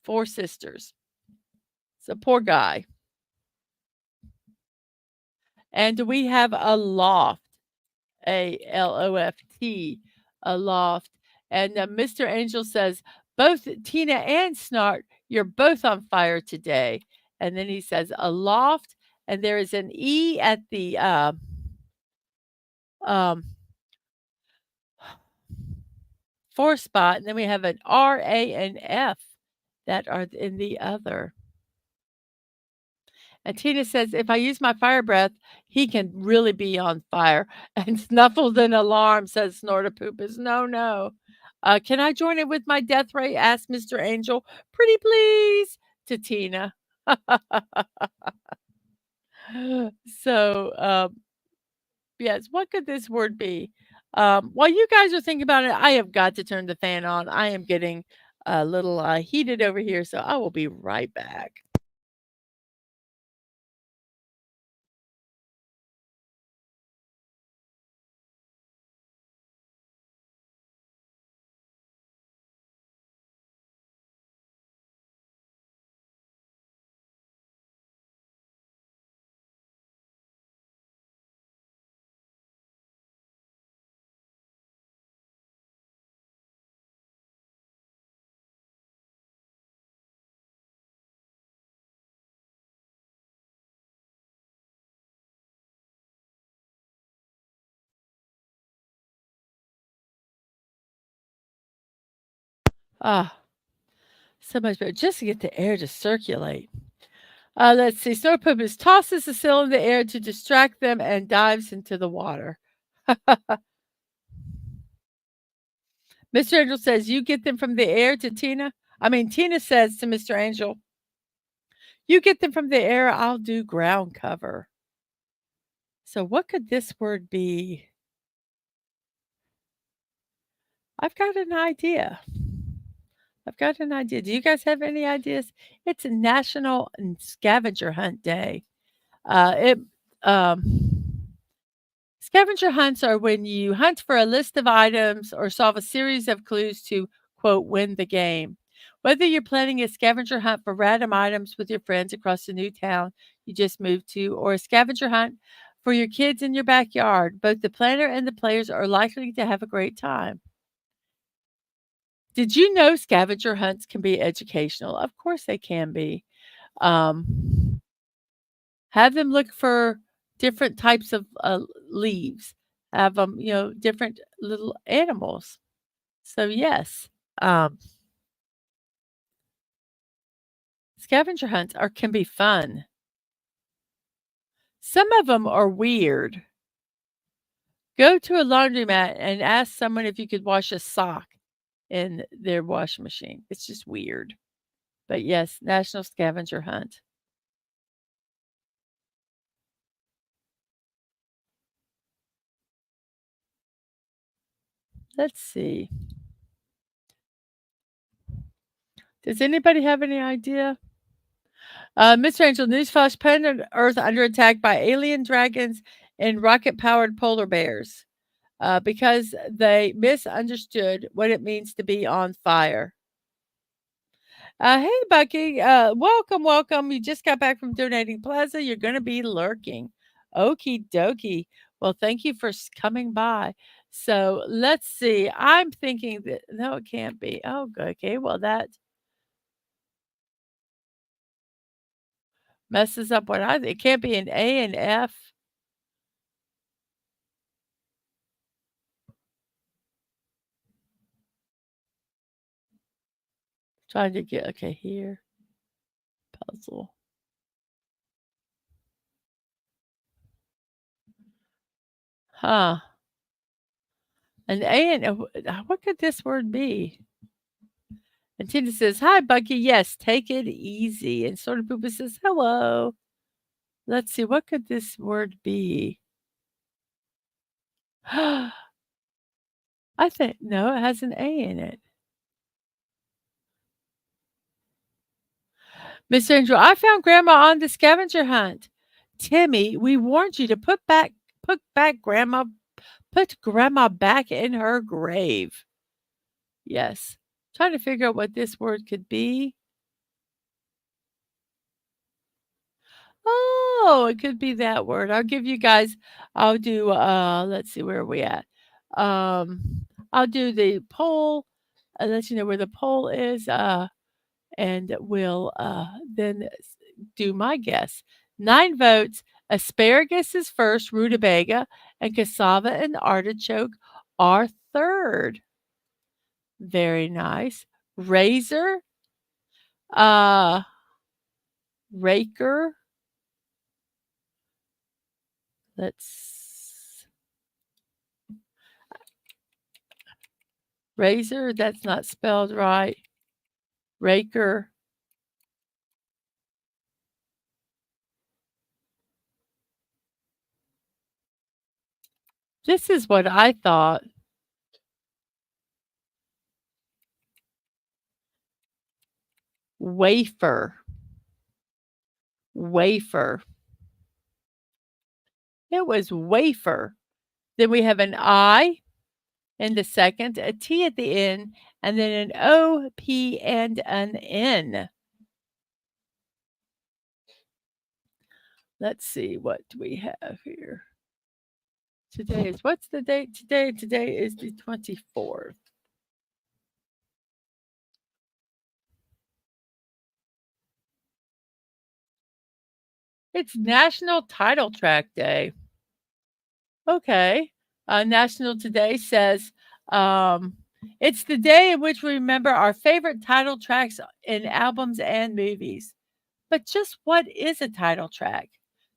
4 sisters. So poor guy. And we have a loft, ALOFT, a loft. And Mr. Angel says, both Tina and Snart, you're both on fire today. And then he says, a loft. And there is an E at the um, 4 spot. And then we have an R, A, and F that are in the other. And Tina says, if I use my fire breath, he can really be on fire. And snuffled an alarm, says Snortapoopus. No, no. Can I join it with my death ray? Asked Mr. Angel. Pretty please to Tina. So, yes, what could this word be? While you guys are thinking about it, I have got to turn the fan on. I am getting a little heated over here, so I will be right back. Ah, so much better just to get the air to circulate. Let's see. Snortopus tosses the cell in the air to distract them and dives into the water. Mr. Angel says, "You get them from the air," to Tina. Tina says to Mr. Angel, "You get them from the air, I'll do ground cover." So, what could this word be? I've got an idea. Do you guys have any ideas? It's a National Scavenger Hunt Day. It Scavenger hunts are when you hunt for a list of items or solve a series of clues to, quote, win the game. Whether you're planning a scavenger hunt for random items with your friends across the new town you just moved to, or a scavenger hunt for your kids in your backyard, both the planner and the players are likely to have a great time. Did you know scavenger hunts can be educational? Of course they can be. Um, have them look for different types of leaves. Have them, different little animals. So yes, um, scavenger hunts can be fun. Some of them are weird. Go to a laundromat and ask someone if you could wash a sock in their washing machine. It's just weird. But yes, National Scavenger Hunt. Let's see. Does anybody have any idea? Mr. Angel, newsflash: planet Earth under attack by alien dragons and rocket-powered polar bears because they misunderstood what it means to be on fire. Hey, Bucky. Welcome, welcome. You just got back from donating Plaza. You're going to be lurking. Okie dokie. Well, thank you for coming by. So let's see. I'm thinking that no, it can't be. Oh, good. Okay. Well, that messes up what I think. It can't be an A and F. Trying to get okay here. Puzzle. Huh. An A and what could this word be? And Tina says, "Hi, Bucky. Yes, take it easy." And Sort of Poopa says, "Hello." Let's see, what could this word be? I think no, it has an A in it. Miss Angel, I found Grandma on the scavenger hunt. Timmy, we warned you to put Grandma back in her grave. Yes. Trying to figure out what this word could be. Oh, it could be that word. I'll do let's see, where are we at? I'll do the poll, let you know where the poll is, and we'll then do my guess. 9 votes. Asparagus is first, rutabaga, and cassava and artichoke are third. Very nice. Razor, Uh, Raker. Let's Razor, that's not spelled right. Raker. This is what I thought. Wafer. Wafer. It was wafer. Then we have an I in the second, a T at the end, and then an O, P, and an N. Let's see, what do we have here? Today is, what's the date today? Today is the 24th. It's National Title Track Day. Okay. National Today says it's the day in which we remember our favorite title tracks in albums and movies. But just what is a title track?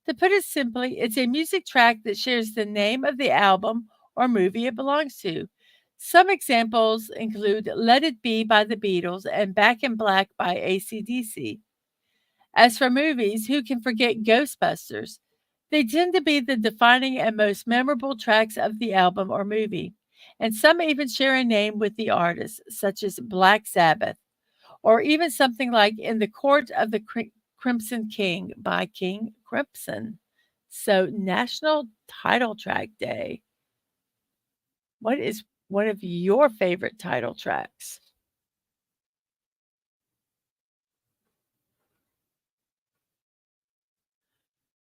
To put it simply, it's a music track that shares the name of the album or movie it belongs to. Some examples include Let It Be by the Beatles and Back in Black by AC/DC. As for movies, who can forget Ghostbusters? They tend to be the defining and most memorable tracks of the album or movie, and some even share a name with the artist, such as Black Sabbath, or even something like In the Court of the Crimson King by King Crimson. So, National Title Track Day. What is one of your favorite title tracks?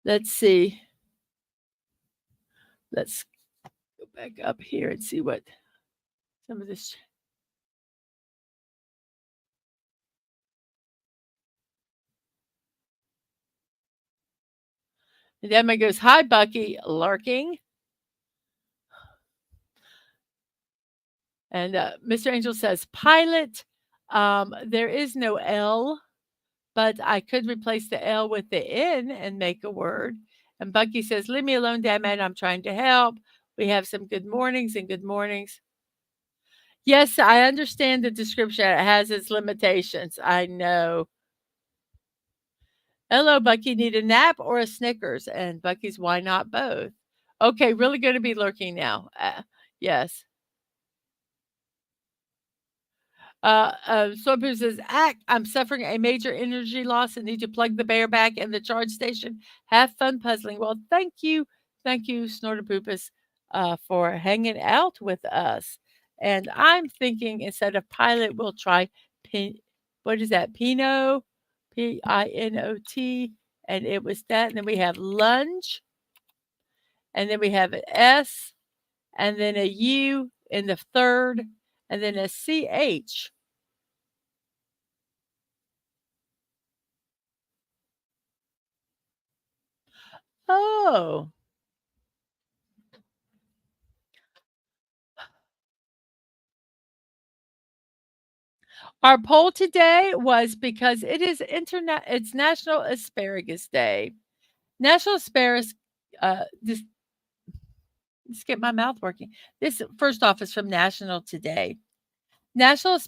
Let's see. Let's go back up here and see what some of this. And Emma goes, "Hi, Bucky, lurking." And Mr. Angel says, "Pilot." There is no L, but I could replace the L with the N and make a word. And Bucky says, "Leave me alone, Dad man. I'm trying to help." We have some good mornings and good mornings. Yes, I understand the description. It has its limitations. I know. Hello, Bucky. Need a nap or a Snickers? And Bucky's, why not both? Okay, really going to be lurking now. Yes. Swordboo says, "Act, I'm suffering a major energy loss and need to plug the bear back in the charge station. Have fun puzzling." Well, thank you. Thank you, Snorterpoopus, for hanging out with us. And I'm thinking instead of pilot, we'll try what is that? Pinot, Pinot. And it was that. And then we have lunge. And then we have an S. And then a U in the third. And then a CH. Oh. Our poll today was because it's National Asparagus Day. National Asparagus just get my mouth working. This first off is from National Today. National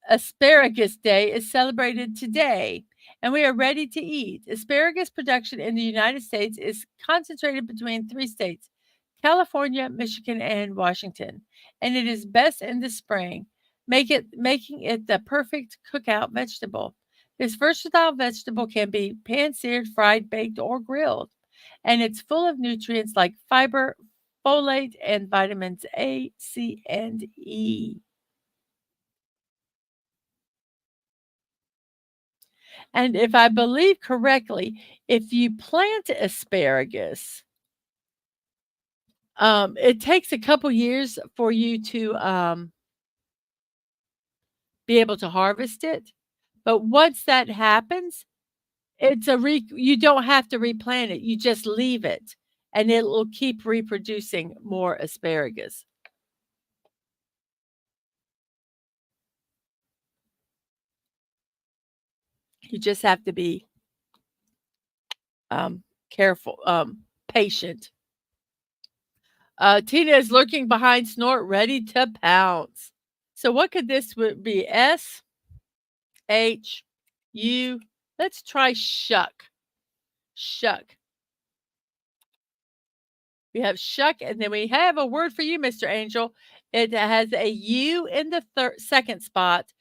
Asparagus Day is celebrated today, and we are ready to eat. Asparagus production in the United States is concentrated between three states: California, Michigan, and Washington, and it is best in the spring, making it the perfect cookout vegetable. This versatile vegetable can be pan-seared, fried, baked, or grilled, and it's full of nutrients like fiber, folate, and vitamins A, C, and E. And if I believe correctly, if you plant asparagus, it takes a couple years for you to be able to harvest it. But once that happens, you don't have to replant it. You just leave it, and it will keep reproducing more asparagus. You just have to be careful, patient. Tina is lurking behind Snort, ready to pounce. So what could this be? S, H, U. Let's try shuck. Shuck. We have shuck, and then we have a word for you, Mr. Angel. It has a U in the second spot,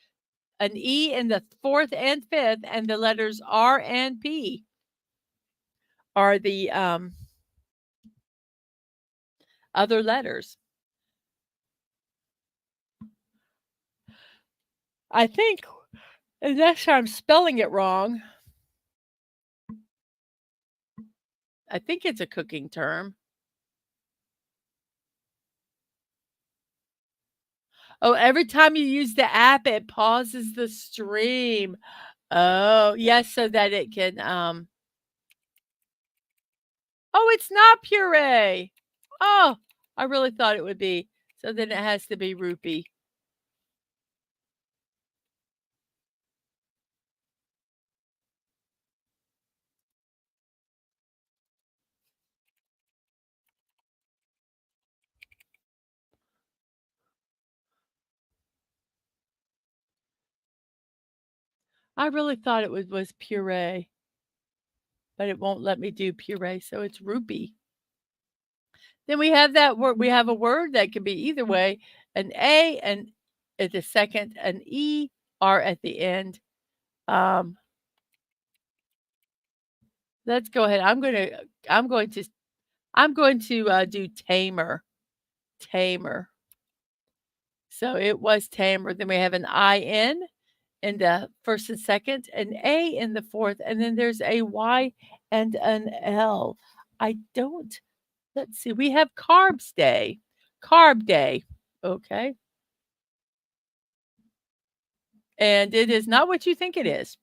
an E in the fourth and fifth, and the letters R and P are the other letters. I think, unless I'm spelling it wrong, I think it's a cooking term. Oh, every time you use the app, it pauses the stream. Oh, yes, so that it can, oh, it's not puree. Oh, I really thought it would be. So then it has to be rupee. I really thought it was puree, but it won't let me do puree, so it's rupee. Then we have that word. We have a word that can be either way: an A and at the second, an E, R at the end. Let's go ahead. I'm going to do tamer. Tamer. So it was tamer. Then we have an IN in the first and second, an A in the fourth, and then there's a Y and an L. I don't. Let's see. We have carbs day. Carb day. Okay. And it is not what you think it is.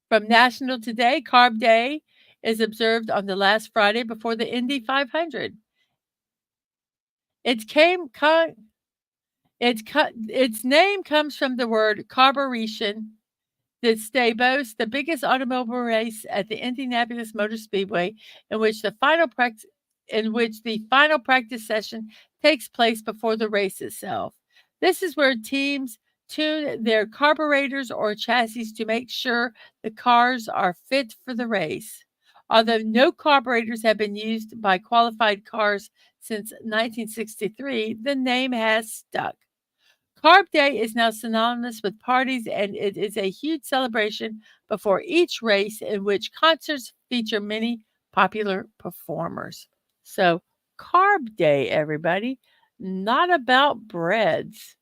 From National Today, Carb Day is observed on the last Friday before the Indy 500. Its name comes from the word carburation. This day boasts the biggest automobile race at the Indianapolis Motor Speedway, in which the final practice session takes place before the race itself. This is where teams tune their carburetors or chassis to make sure the cars are fit for the race. Although no carburetors have been used by qualified cars since 1963, the name has stuck. Carb Day is now synonymous with parties, and it is a huge celebration before each race in which concerts feature many popular performers. So, Carb Day, everybody, not about breads.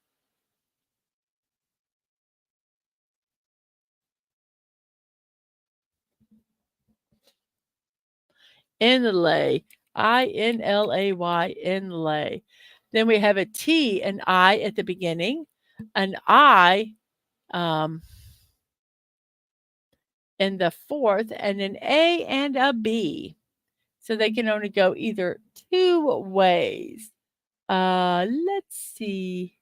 Inlay, INLAY, inlay. Then we have a T and I at the beginning, an I in the fourth, and an A and a B. So they can only go either two ways. Let's see.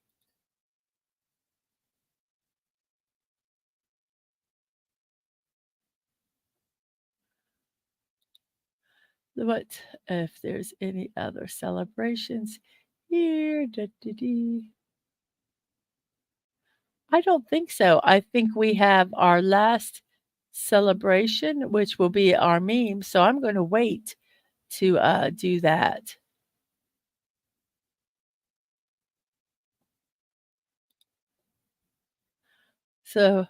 What if there's any other celebrations here? I don't think so. I think we have our last celebration, which will be our meme. So I'm going to wait to do that. So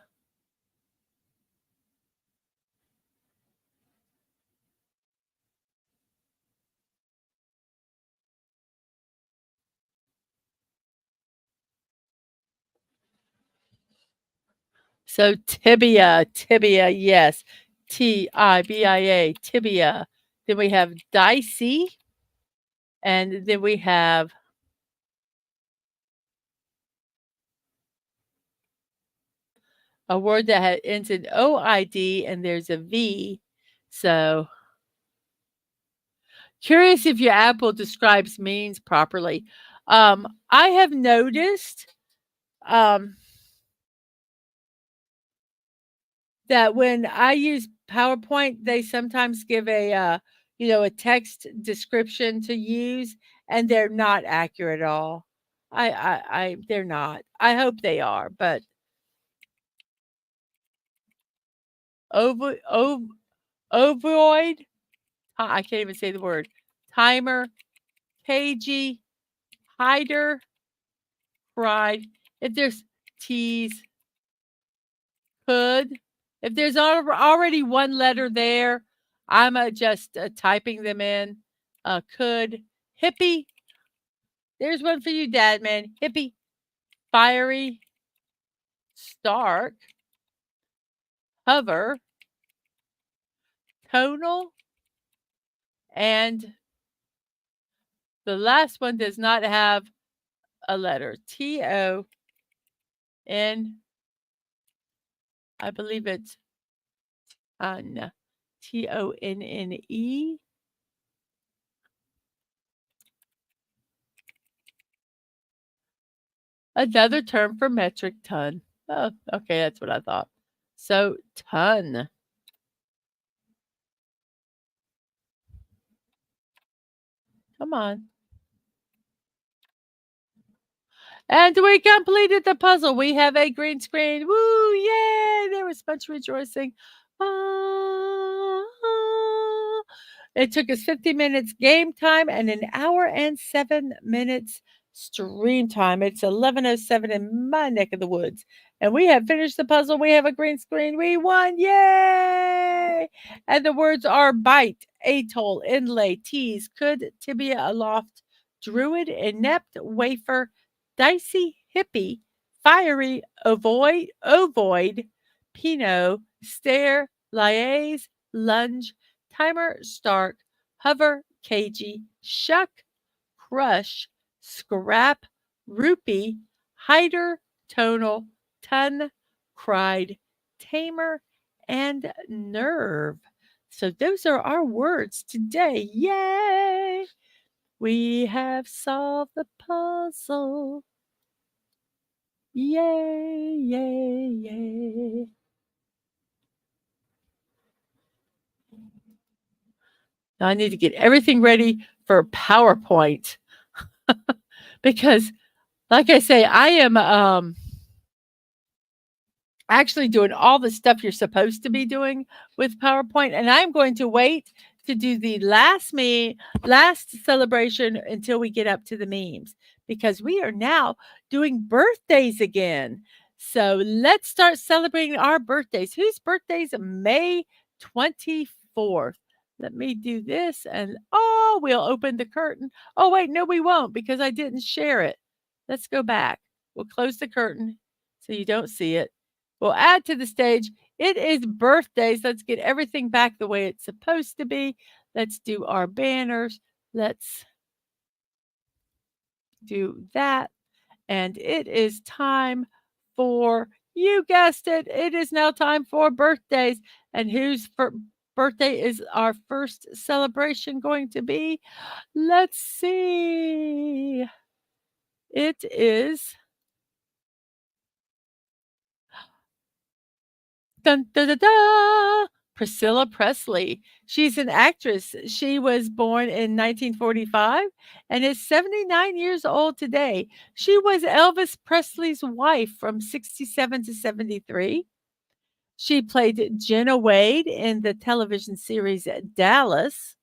tibia, yes. TIBIA, tibia. Then we have dicey, and then we have a word that ends in OID, and there's a V. So curious if your Apple describes means properly. I have noticed that when I use PowerPoint, they sometimes give a a text description to use, and they're not accurate at all. They're not. I hope they are, but ovo ov ovoid, I can't even say the word, timer, cagey, hider, cried. If there's tease, could. If there's already one letter there, I'm just typing them in. Could. Hippie. There's one for you, Dadman. Hippie. Fiery. Stark. Hover. Tonal. And the last one does not have a letter. T-O-N. I believe it's ton. T-O-N-N-E. Another term for metric ton. Oh, okay, that's what I thought. So, ton. Come on. And we completed the puzzle. We have a green screen. Woo! Yay! There was much rejoicing. Ah, ah. It took us 50 minutes game time and an hour and 7 minutes stream time. It's 11:07 in my neck of the woods. And we have finished the puzzle. We have a green screen. We won. Yay! And the words are bite, atoll, inlay, tease, could, tibia, aloft, druid, inept, wafer, dicey, hippie, fiery, ovoid, pinot, stare, liaise, lunge, timer, stark, hover, cagey, shuck, crush, scrap, rupee, hider, tonal, ton, cried, tamer, and nerve. So those are our words today. Yay! We have solved the puzzle. Yay, yay, yay. Now I need to get everything ready for PowerPoint because, like I say, I am actually doing all the stuff you're supposed to be doing with PowerPoint, and I'm going to wait to do the last celebration until we get up to the memes because we are now doing birthdays again. So let's start celebrating our birthdays. Whose birthdays? May 24th. Let me do this and oh, we'll open the curtain. Oh, wait, no, we won't because I didn't share it. Let's go back. We'll close the curtain so you don't see it. We'll add to the stage. It is birthdays. Let's get everything back the way it's supposed to be. Let's do our banners. Let's do that. And it is time for, you guessed it, it is now time for birthdays. And whose birthday is our first celebration going to be? Let's see. It is dun, da, da, da, Priscilla Presley. She's an actress. She was born in 1945 and is 79 years old today. She was Elvis Presley's wife from 67 to 73. She played Jenna Wade in the television series Dallas.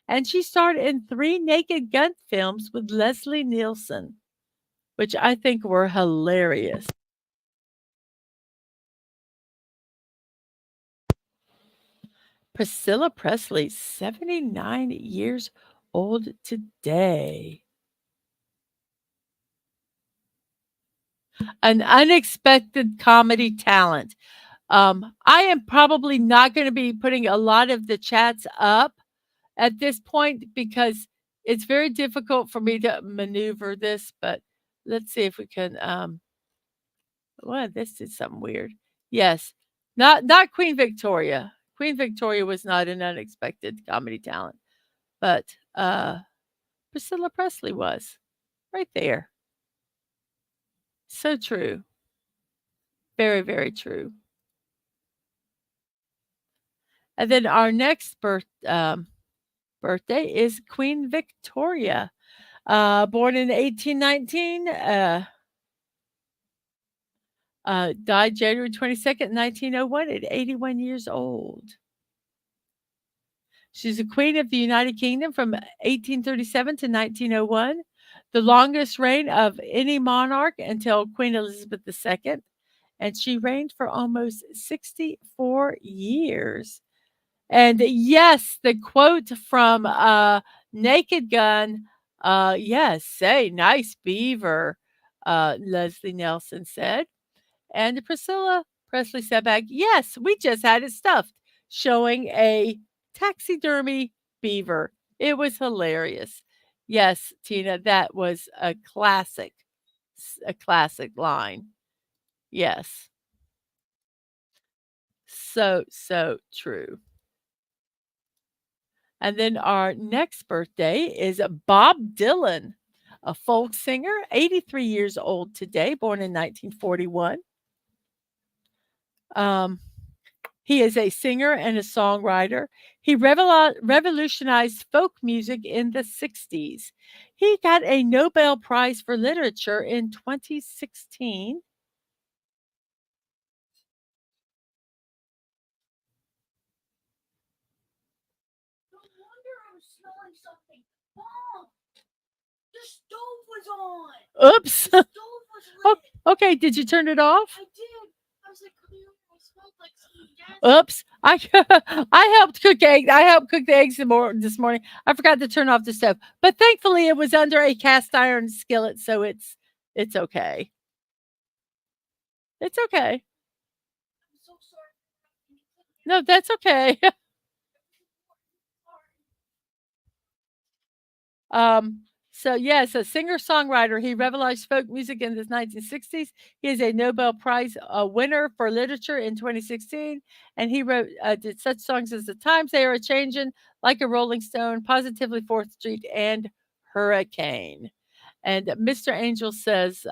And she starred in 3 Naked Gun films with Leslie Nielsen, which I think were hilarious. Priscilla Presley, 79 years old today. An unexpected comedy talent. I am probably not going to be putting a lot of the chats up at this point because it's very difficult for me to maneuver this, but let's see if we can. Well, this did something weird. Yes, not Queen Victoria. Queen Victoria was not an unexpected comedy talent, but Priscilla Presley was right there. So true. Very, very true. And then our next birthday is Queen Victoria, born in 1819, died January 22nd, 1901 at 81 years old. She's a queen of the United Kingdom from 1837 to 1901, the longest reign of any monarch until Queen Elizabeth II, and she reigned for almost 64 years. And yes, the quote from Naked Gun, yes, say nice beaver, Leslie Nelson said. And Priscilla Presley said back, yes, we just had it stuffed, showing a taxidermy beaver. It was hilarious. Yes, Tina, that was a classic line. Yes. So, so true. And then our next birthday is Bob Dylan, a folk singer, 83 years old today, born in 1941. Um, he is a singer and a songwriter. He revolutionized folk music in the 60s. He got a Nobel Prize for Literature in 2016. No wonder I was smelling something. Mom, the stove was on. Oops. The stove was lit. Oh, okay, did you turn it off? I did. I was like, coming over, I smelled like something gas. Oops. I helped cook eggs. I helped cook the eggs this morning. I forgot to turn off the stove. But thankfully it was under a cast iron skillet, so it's okay. It's okay. I'm so sorry. No, that's okay. Um, so yes, a singer-songwriter. He revolutionized folk music in the 1960s. He is a Nobel Prize winner for literature in 2016, and he wrote did such songs as "The Times They Are Changing," "Like a Rolling Stone," "Positively Fourth Street," and "Hurricane." And Mr. Angel says,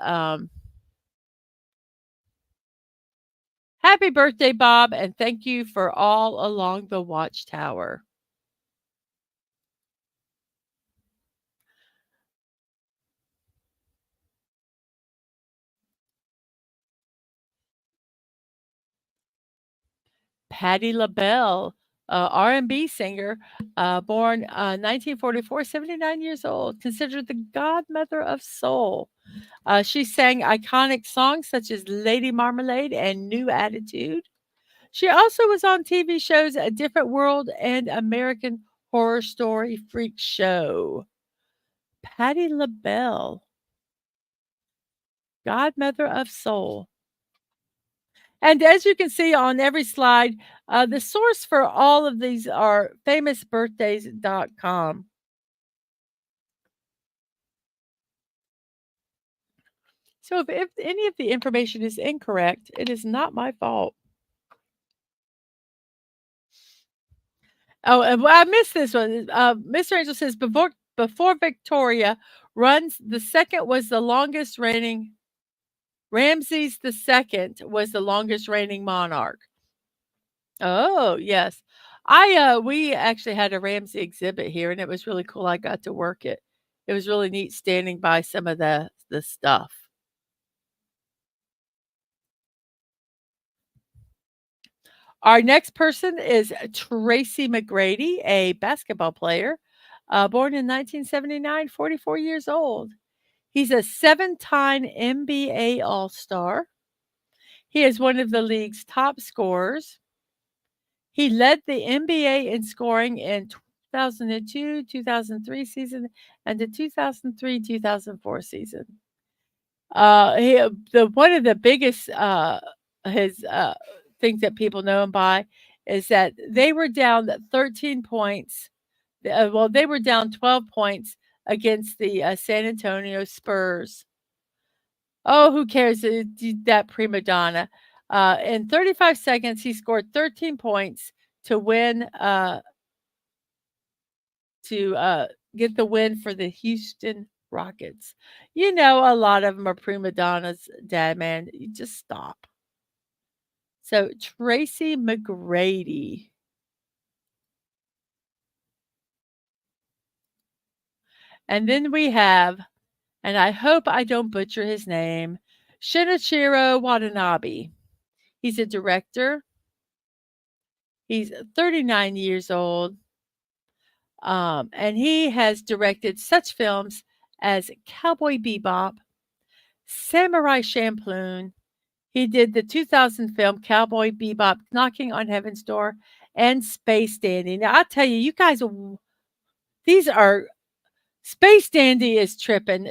"Happy birthday, Bob, and thank you for all along the Watchtower." Patti LaBelle, R&B singer, born 1944, 79 years old, considered the godmother of soul. She sang iconic songs such as Lady Marmalade and New Attitude. She also was on TV shows A Different World and American Horror Story Freak Show. Patti LaBelle, godmother of soul. And as you can see on every slide, the source for all of these are famousbirthdays.com. So if any of the information is incorrect, it is not my fault. Oh, and well, I missed this one. Mr. Angel says before Victoria runs, the second was the longest reigning. Ramses the second was the longest reigning monarch. Oh, yes. We actually had a Ramsey exhibit here, and it was really cool. I got to work it. It was really neat standing by some of the stuff. Our next person is Tracy McGrady, a basketball player, born in 1979, 44 years old. He's a seven-time NBA All-Star. He is one of the league's top scorers. He led the NBA in scoring in 2002, 2003 season and the 2003-2004 season. He the one of the biggest his things that people know him by is that they were down 13 points. Well, they were down 12 points against the San Antonio Spurs. Oh, who cares? That prima donna. In 35 seconds, he scored 13 points to win to get the win for the Houston Rockets. You know, a lot of them are prima donnas, Dad man. You just stop. So Tracy McGrady. And then we have, and I hope I don't butcher his name, Shinichiro Watanabe. He's a director. He's 39 years old. And he has directed such films as Cowboy Bebop, Samurai Champloo. He did the 2000 film Cowboy Bebop, Knocking on Heaven's Door, and Space Dandy. Now, I'll tell you, you guys, these are Space Dandy is tripping.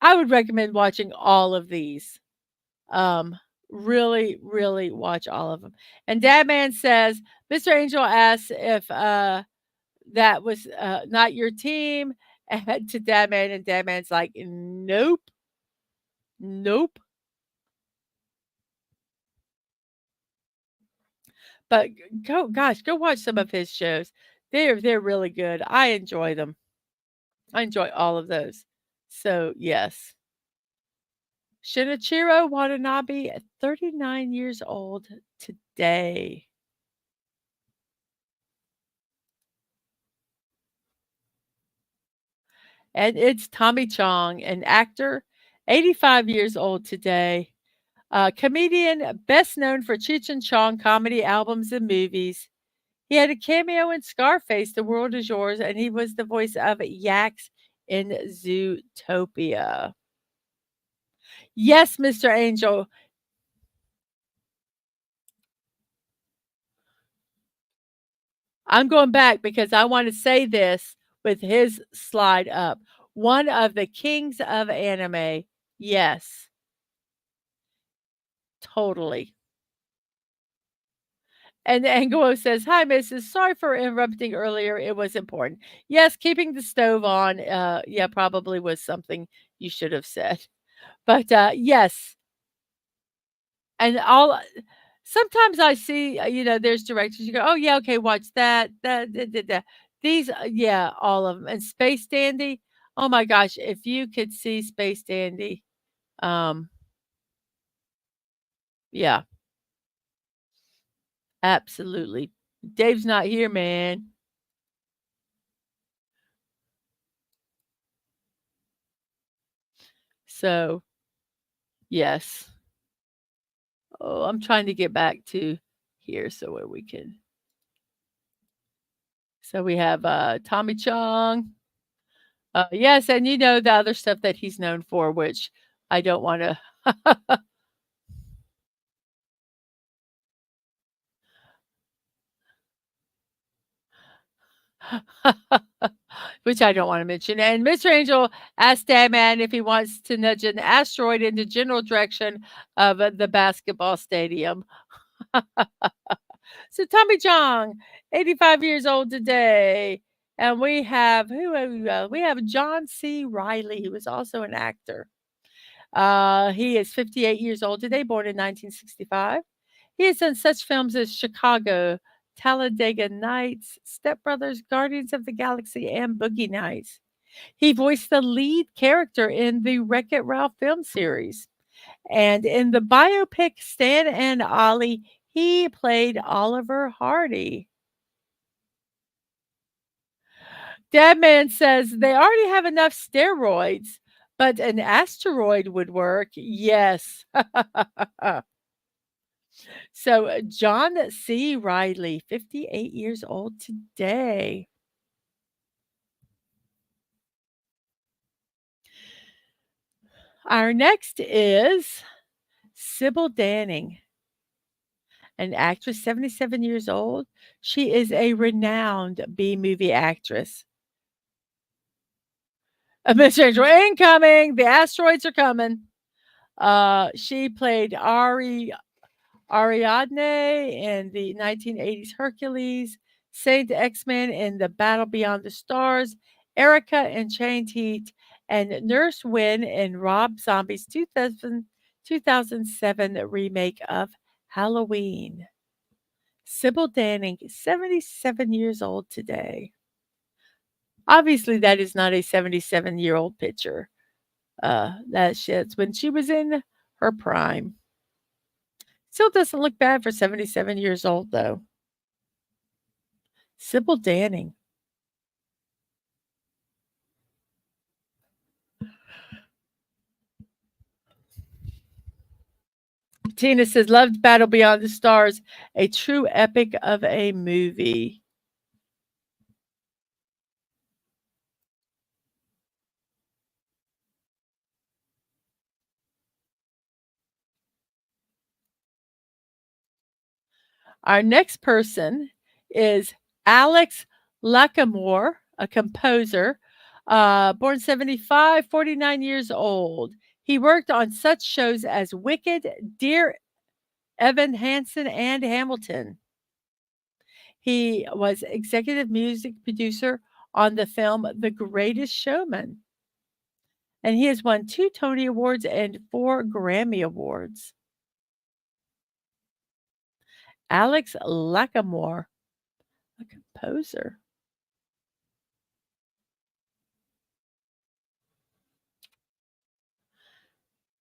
I would recommend watching all of these. Um, really, really watch all of them. And Dadman says, Mr. Angel asks if that was not your team to Dadman, and Dadman's like, nope, nope. But go watch some of his shows. They're really good. I enjoy them. I enjoy all of those. So yes. Shinichiro Watanabe at 39 years old today. And it's Tommy Chong, an actor, 85 years old today. Comedian best known for Cheech and Chong comedy albums and movies. He had a cameo in Scarface, The World Is Yours, and he was the voice of Yax in Zootopia. Yes, Mr. Angel. I'm going back because I want to say this with his slide up. One of the kings of anime. Yes, totally. And Angelo says, "Hi, Mrs. Sorry for interrupting earlier. It was important. Yes, keeping the stove on, yeah, probably was something you should have said. But yes, and all. Sometimes I see, there's directions. You go, oh yeah, okay, watch that. That. These, yeah, all of them. And Space Dandy. Oh my gosh, if you could see Space Dandy, um, yeah, absolutely. Dave's not here, man. So yes. Oh, I'm trying to get back to here so where we can. So we have Tommy Chong. Yes, and the other stuff that he's known for, which I don't want to. Which I don't want to mention. And Mr. Angel asked Dadman if he wants to nudge an asteroid in the general direction of the basketball stadium. So Tommy Chong, 85 years old today. And we have we have John C. Riley, who is also an actor. He is 58 years old today, born in 1965. He has done such films as Chicago, Talladega Nights, Step Brothers, Guardians of the Galaxy, and Boogie Nights. He voiced the lead character in the Wreck-It Ralph film series. And in the biopic Stan and Ollie, he played Oliver Hardy. Deadman says they already have enough steroids, but an asteroid would work. Yes. So, John C. Riley, 58 years old today. Our next is Sybil Danning, an actress, 77 years old. She is a renowned B movie actress. Mr. Angel, incoming. The asteroids are coming. She played Ariadne in the 1980s Hercules, Saint X-Men in The Battle Beyond the Stars, Erica in Chained Heat, and Nurse Wynn in Rob Zombie's 2007 remake of Halloween. Sybil Danning, 77 years old today. Obviously, that is not a 77-year-old picture. That's when she was in her prime. Still doesn't look bad for 77 years old, though. Sybil Danning. Tina says, "Loved Battle Beyond the Stars, a true epic of a movie." Our next person is Alex Lackamore, a composer, born 75, 49 years old. He worked on such shows as Wicked, Dear Evan Hansen, and Hamilton. He was executive music producer on the film The Greatest Showman, and he has won 2 Tony Awards and 4 Grammy Awards. Alex Lackamore, a composer.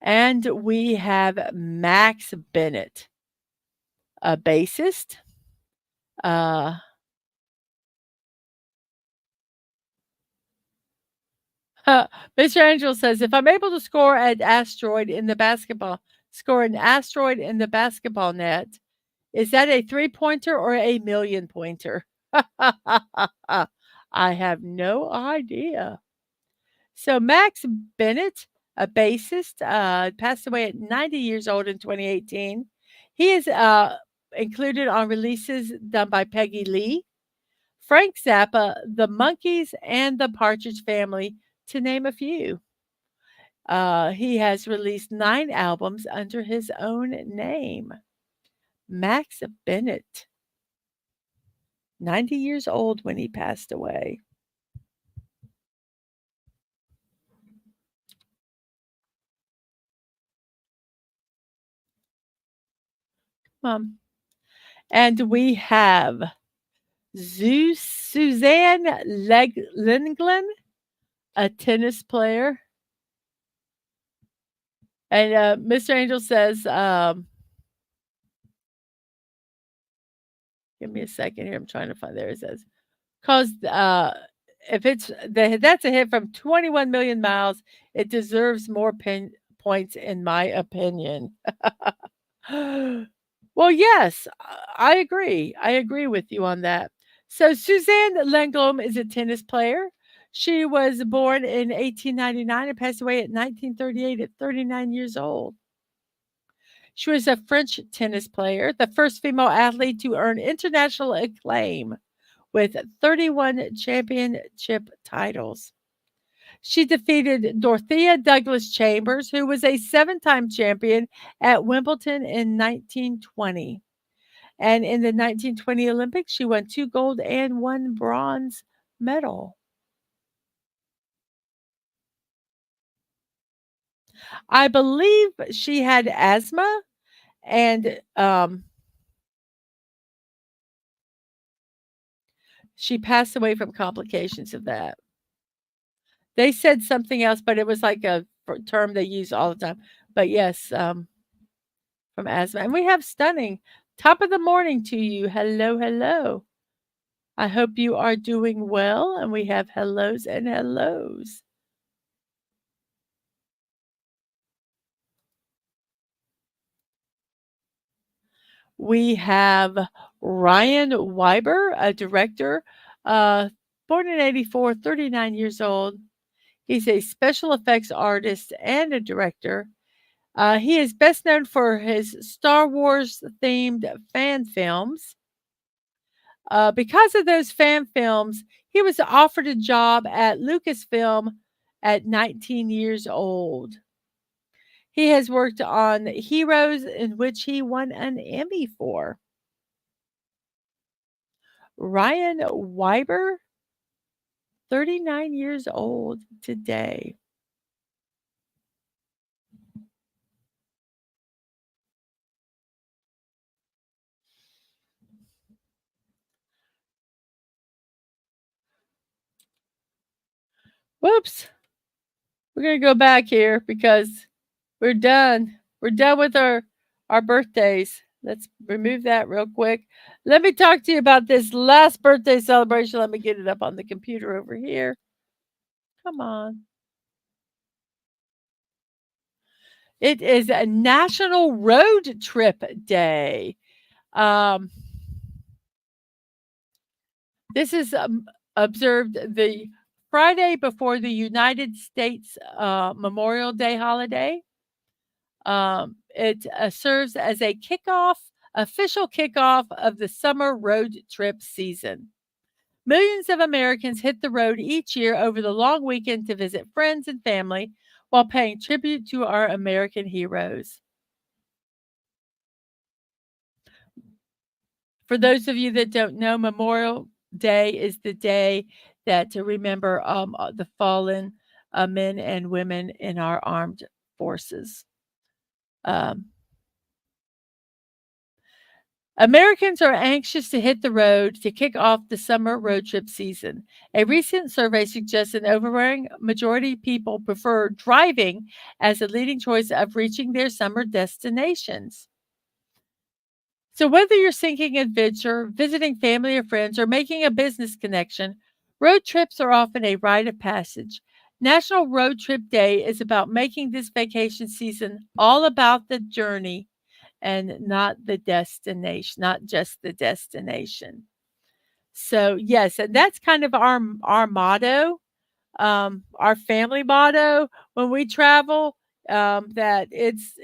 And we have Max Bennett, a bassist. Uh, Mr. Angel says, if I'm able to score an asteroid in the basketball net, is that a 3-pointer or a million pointer? I have no idea. So Max Bennett, a bassist, passed away at 90 years old in 2018. He is included on releases done by Peggy Lee, Frank Zappa, the Monkees, and the Partridge Family, to name a few. He has released 9 albums under his own name. Max Bennett, 90 years old when he passed away. And we have Suzanne Lenglen, a tennis player. And Mr. Angel says, give me a second here. I'm trying to find there. It says, because if that's a hit from 21 million miles, it deserves more points, in my opinion. Well, yes, I agree. I agree with you on that. So Suzanne Lenglen is a tennis player. She was born in 1899 and passed away at 1938 at 39 years old. She was a French tennis player, the first female athlete to earn international acclaim with 31 championship titles. She defeated Dorothea Douglas Chambers, who was a 7-time champion at Wimbledon in 1920. And in the 1920 Olympics, she won 2 gold and 1 bronze medal. I believe she had asthma and she passed away from complications of that. They said something else, but it was like a term they use all the time. But yes, from asthma. And we have Stunning. Top of the morning to you. Hello, hello. I hope you are doing well. And we have hellos and hellos. We have Ryan Weiber, a director, born in 84, 39 years old. He's a special effects artist and a director. He is best known for his Star Wars themed fan films. Because of those fan films, he was offered a job at Lucasfilm at 19 years old. He has worked on Heroes, in which he won an Emmy for. Ryan Weiber, 39 years old today. Whoops. We're going to go back here because we're done. We're done with our birthdays. Let's remove that real quick. Let me talk to you about this last birthday celebration. Let me get it up on the computer over here. Come on. It is a National Road Trip Day. Um, this is observed the Friday before the United States Memorial Day holiday. It serves as a official kickoff of the summer road trip season. Millions of Americans hit the road each year over the long weekend to visit friends and family while paying tribute to our American heroes. For those of you that don't know, Memorial Day is the day that to remember the fallen men and women in our armed forces. Um, Americans are anxious to hit the road to kick off the summer road trip season. A recent survey suggests an overwhelming majority of people prefer driving as a leading choice of reaching their summer destinations. So, whether you're seeking adventure, visiting family or friends, or making a business connection, road trips are often a rite of passage. National Road Trip Day is about making this vacation season all about the journey and not the destination, not just the destination. So, yes, and that's kind of our motto, our family motto when we travel, that it's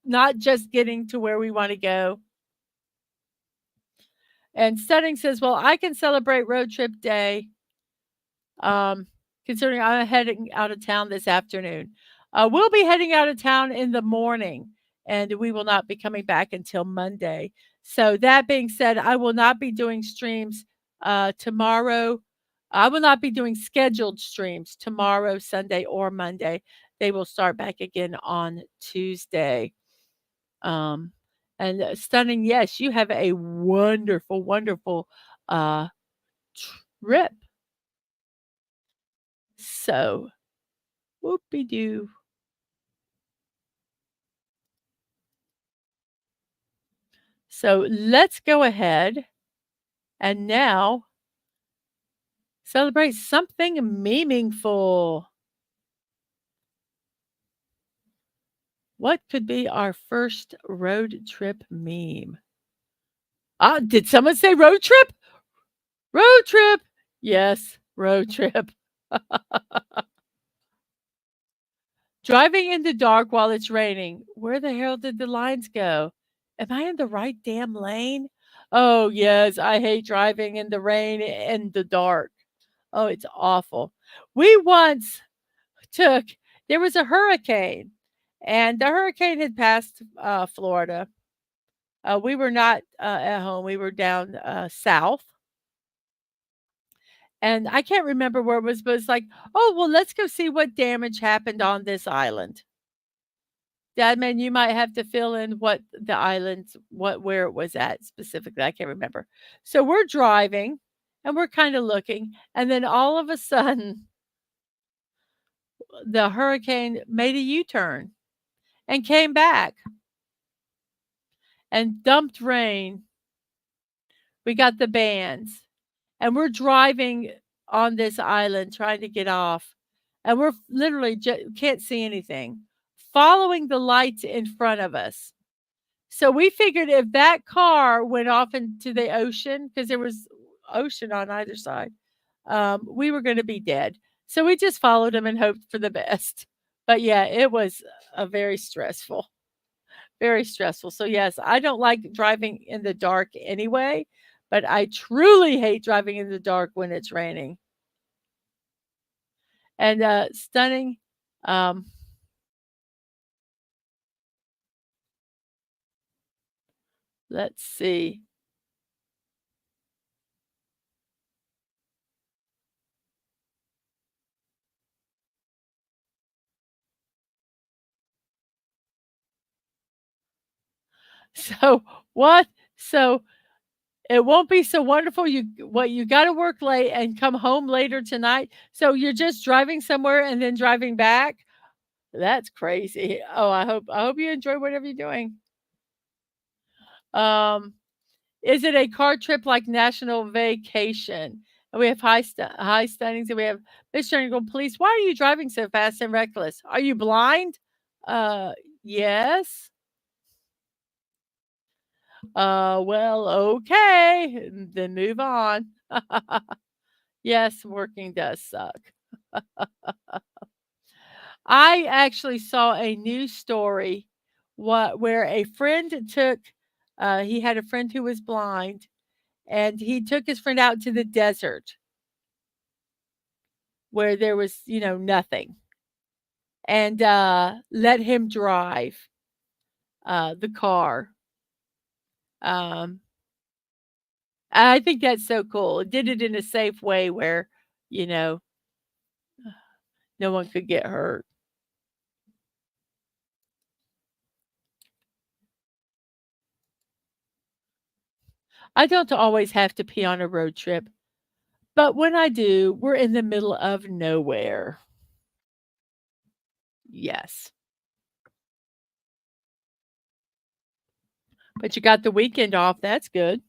not just getting to where we wanna go. And Studding says, "Well, I can celebrate road trip day, um, considering I'm heading out of town this afternoon. We'll be heading out of town in the morning, and we will not be coming back until Monday. So that being said, I will not be doing streams tomorrow. I will not be doing scheduled streams tomorrow, Sunday, or Monday. They will start back again on Tuesday. Um, and Stunning, yes, you have a wonderful, wonderful uh, trip. So, whoopie doo. So, let's go ahead and now celebrate something meaningful. What could be our first road trip meme? Ah, did someone say road trip? Road trip. Yes, road trip. Driving in the dark while it's raining. Where the hell did the lines go? Am I in the right damn lane? Oh, yes, I hate driving in the rain and the dark. Oh, it's awful. We once took there was a hurricane, and the hurricane had passed, Florida. We were not, at home, we were down, south, and I can't remember where it was, but it's like, "Oh, well, let's go see what damage happened on this island." Dadman, you might have to fill in what the island where it was at specifically, I can't remember. So we're driving, and we're kinda looking, and then all of a sudden, the hurricane made a U-turn and came back and dumped rain. We got the bands, and we're driving on this island trying to get off, and we're literally can't see anything, following the lights in front of us. So we figured if that car went off into the ocean, because there was ocean on either side, we were gonna be dead. So we just followed him and hoped for the best. But yeah, it was a very stressful. Very stressful. So, yes, I don't like driving in the dark anyway, but I truly hate driving in the dark when it's raining. And, Stunning, um, let's see. So, what? So, it won't be so wonderful. You gotta work late and come home later tonight? So, you're just driving somewhere and then driving back? That's crazy. Oh, I hope you enjoy whatever you're doing. Um Is it a car trip like national vacation? And we have high stunnings, and we have Mr. Police, why are you driving so fast and reckless? Are you blind? Uh, yes. Well, okay, then move on. Yes, working does suck. I actually saw a news story where a friend took he had a friend who was blind, and he took his friend out to the desert where there was, nothing, and let him drive the car. Um, I think that's so cool. Did it in a safe way where, you know, no one could get hurt. I don't always have to pee on a road trip, but when I do, we're in the middle of nowhere. Yes. But you got the weekend off. That's good.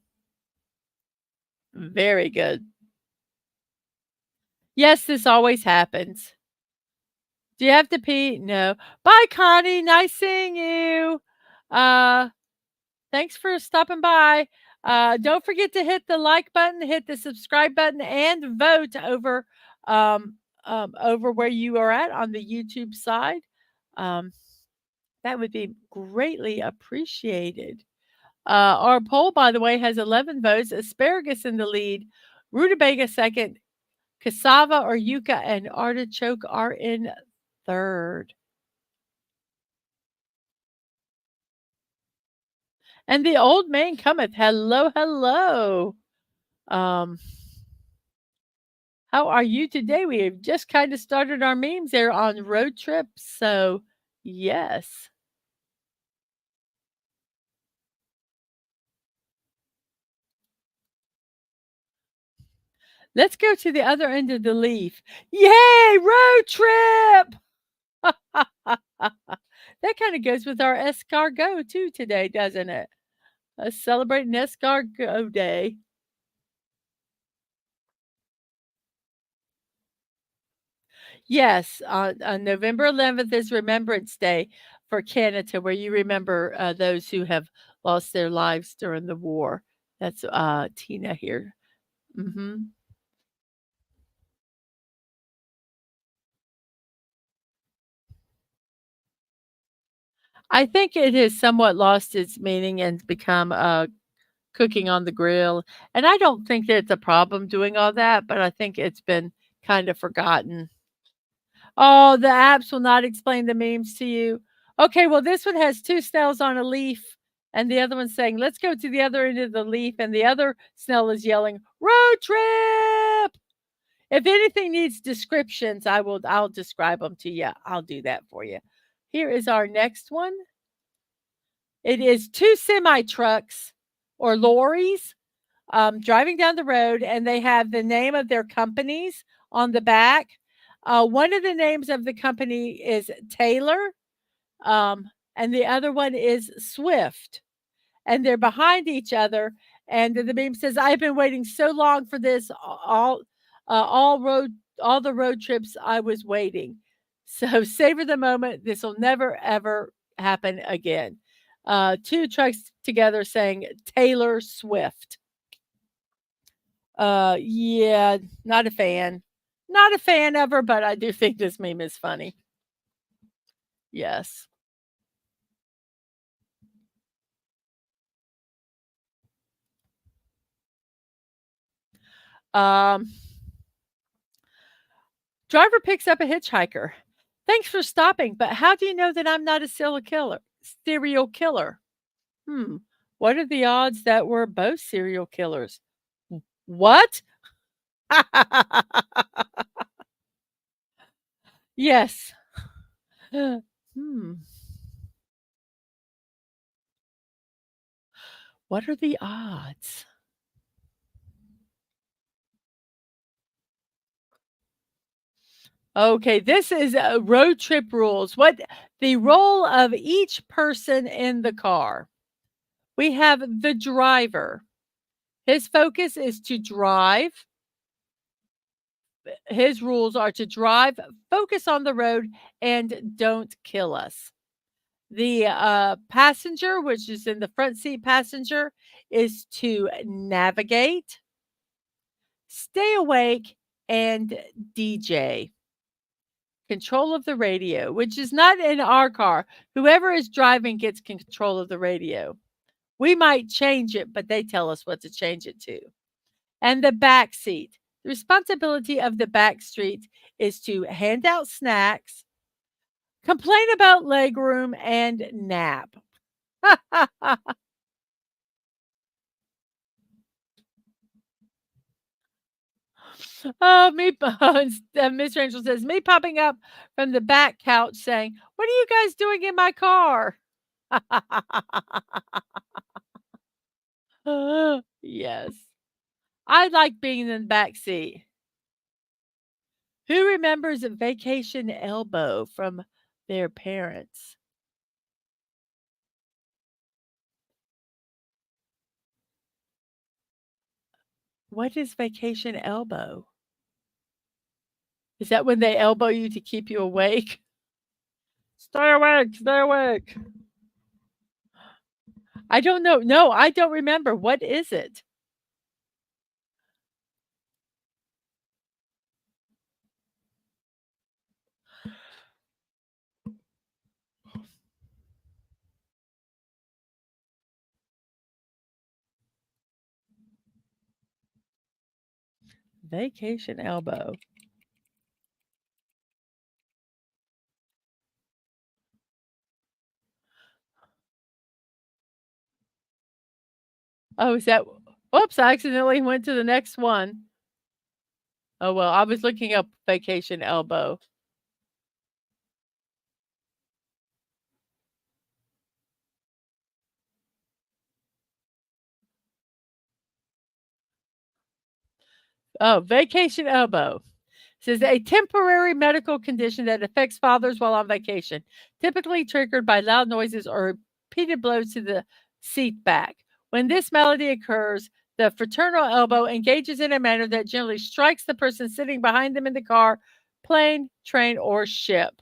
Very good. Yes, this always happens. Do you have to pee? No. Bye, Connie. Nice seeing you. Uh, Thanks for stopping by. Don't forget to hit the like button, hit the subscribe button, and vote over where you are at on the YouTube side. Um, that would be greatly appreciated. Our poll, by the way, has 11 votes. Asparagus in the lead, rutabaga second, cassava or yucca and artichoke are in third. And the old man cometh. Hello, hello. Um, how are you today? We have just kind of started our memes there on road trips. So, yes. Let's go to the other end of the leaf. Yay, road trip! That kind of goes with our escargot too today, doesn't it? Celebrating escargot day. Yes, on November 11th is Remembrance Day for Canada, where you remember those who have lost their lives during the war. That's Tina here. Hmm. I think it has somewhat lost its meaning and become cooking on the grill. And I don't think that it's a problem doing all that, but I think it's been kind of forgotten. Oh, the apps will not explain the memes to you. Okay, well, this one has two snails on a leaf, and the other one's saying, let's go to the other end of the leaf, and the other snail is yelling, road trip. If anything needs descriptions, I'll describe them to you. I'll do that for you. Here is our next one. It is two semi trucks or lorries driving down the road, and they have the name of their companies on the back. One of the names of the company is Taylor, and the other one is Swift, and they're behind each other. And the meme says, "I've been waiting so long for this. All the road trips I was waiting. So savor the moment. This will never ever happen again." Two trucks together saying Taylor Swift. Yeah, not a fan. Not a fan of her, but I do think this meme is funny. Yes. Um, Driver picks up a hitchhiker. Thanks for stopping, but how do you know that I'm not a serial killer? Serial killer. Hmm. What are the odds that we're both serial killers? What? Yes. Hmm. What are the odds? Okay, this is road trip rules. What the role of each person in the car. We have the driver. His focus is to drive. his rules are to drive, focus on the road, and don't kill us. The passenger, which is in the front seat passenger, is to navigate, stay awake, and DJ. Control of the radio, which is not in our car. Whoever is driving gets control of the radio. We might change it, but they tell us what to change it to. And the back seat. The responsibility of the back seat is to hand out snacks, complain about legroom, and nap. Oh, Miss Rachel says, me popping up from the back couch saying, "What are you guys doing in my car?" Yes. I like being in the back seat. Who remembers a vacation elbow from their parents? What is vacation elbow? Is that when they elbow you to keep you awake? Stay awake, stay awake. I don't know. No, I don't remember. What is it? Vacation elbow. Oh, is that oops, I accidentally went to the next one. Oh, well, I was looking up vacation elbow. Oh, vacation elbow. Says a temporary medical condition that affects fathers while on vacation, typically triggered by loud noises or repeated blows to the seat back. When this malady occurs, the fraternal elbow engages in a manner that generally strikes the person sitting behind them in the car, plane, train, or ship.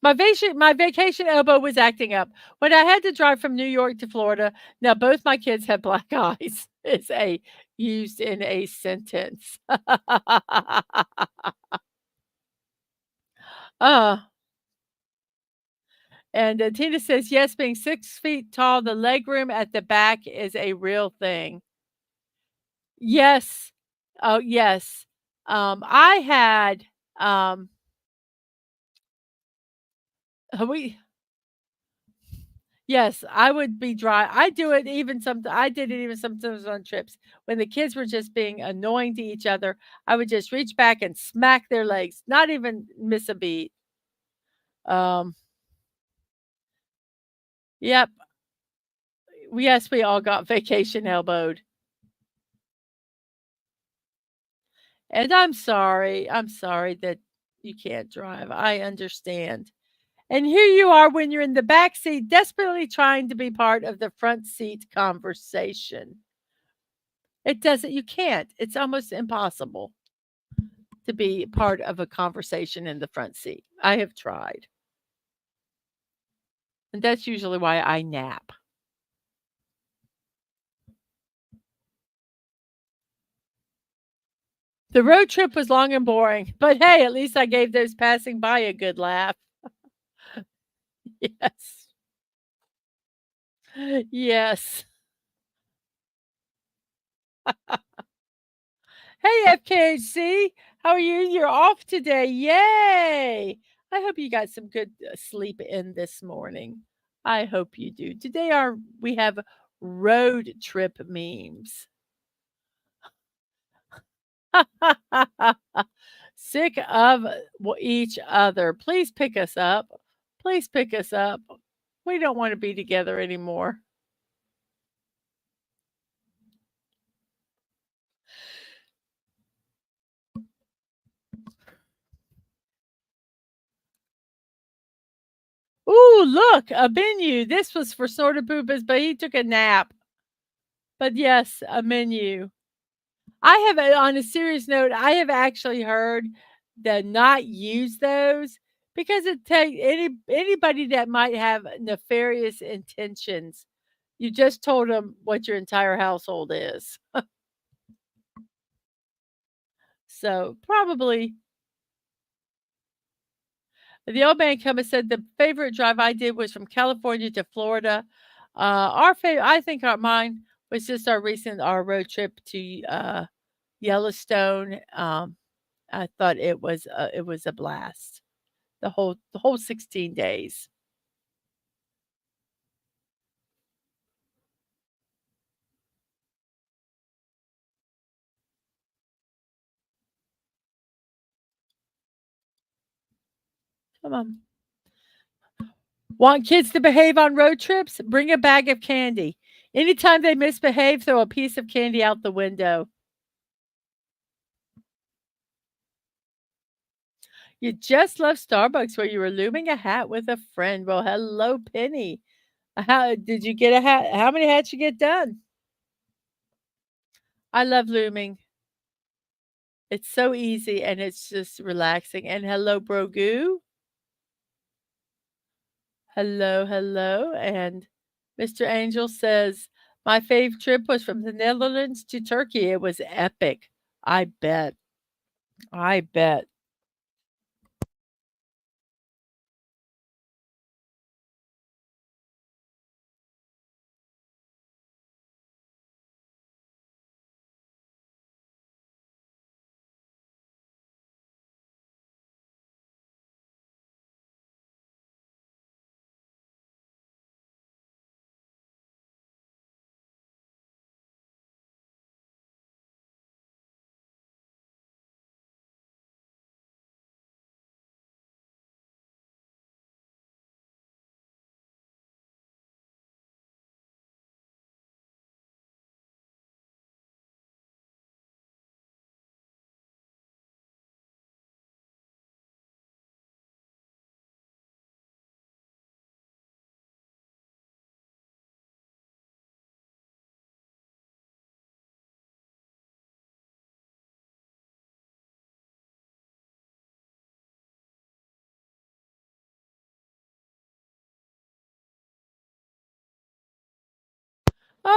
My vacation elbow was acting up when I had to drive from New York to Florida. Now both my kids have black eyes. It's a used in a sentence. uh, and Tina says, yes, being 6 feet tall, the leg room at the back is a real thing. Yes. Oh, yes. I had, we, Yes, I would be dry. I did it even sometimes on trips when the kids were just being annoying to each other. I would just reach back and smack their legs, not even miss a beat. Um, yep. Yes, we all got vacation elbowed. And I'm sorry. I'm sorry that you can't drive. I understand. And here you are when you're in the back seat, desperately trying to be part of the front seat conversation. It doesn't, you can't. It's almost impossible to be part of a conversation in the front seat. I have tried. And that's usually why I nap. The road trip was long and boring, but hey, at least I gave those passing by a good laugh. Yes. Yes. Hey, FKHC. How are you? You're off today. Yay. I hope you got some good sleep in this morning. I hope you do. Today we have road trip memes. Sick of each other. Please pick us up. Please pick us up. We don't want to be together anymore. Ooh, look, a menu. This was for Snorted Poopers, but he took a nap. But yes, a menu. I have on a serious note, I have actually heard the not use those because it take anybody that might have nefarious intentions. You just told them what your entire household is. So, probably the old man come and said the favorite drive I did was from California to Florida. Our favorite, I think mine was just our road trip to Yellowstone. I thought it was a blast. The whole 16 days. Come on. Want kids to behave on road trips? Bring a bag of candy. Anytime they misbehave, throw a piece of candy out the window. You just left Starbucks where you were looming a hat with a friend. Well, hello, Penny. How did you get a hat? How many hats you get done? I love looming. It's so easy and it's just relaxing. And hello, Brogu. Hello, hello. And Mr. Angel says, my fave trip was from the Netherlands to Turkey. It was epic. I bet. I bet.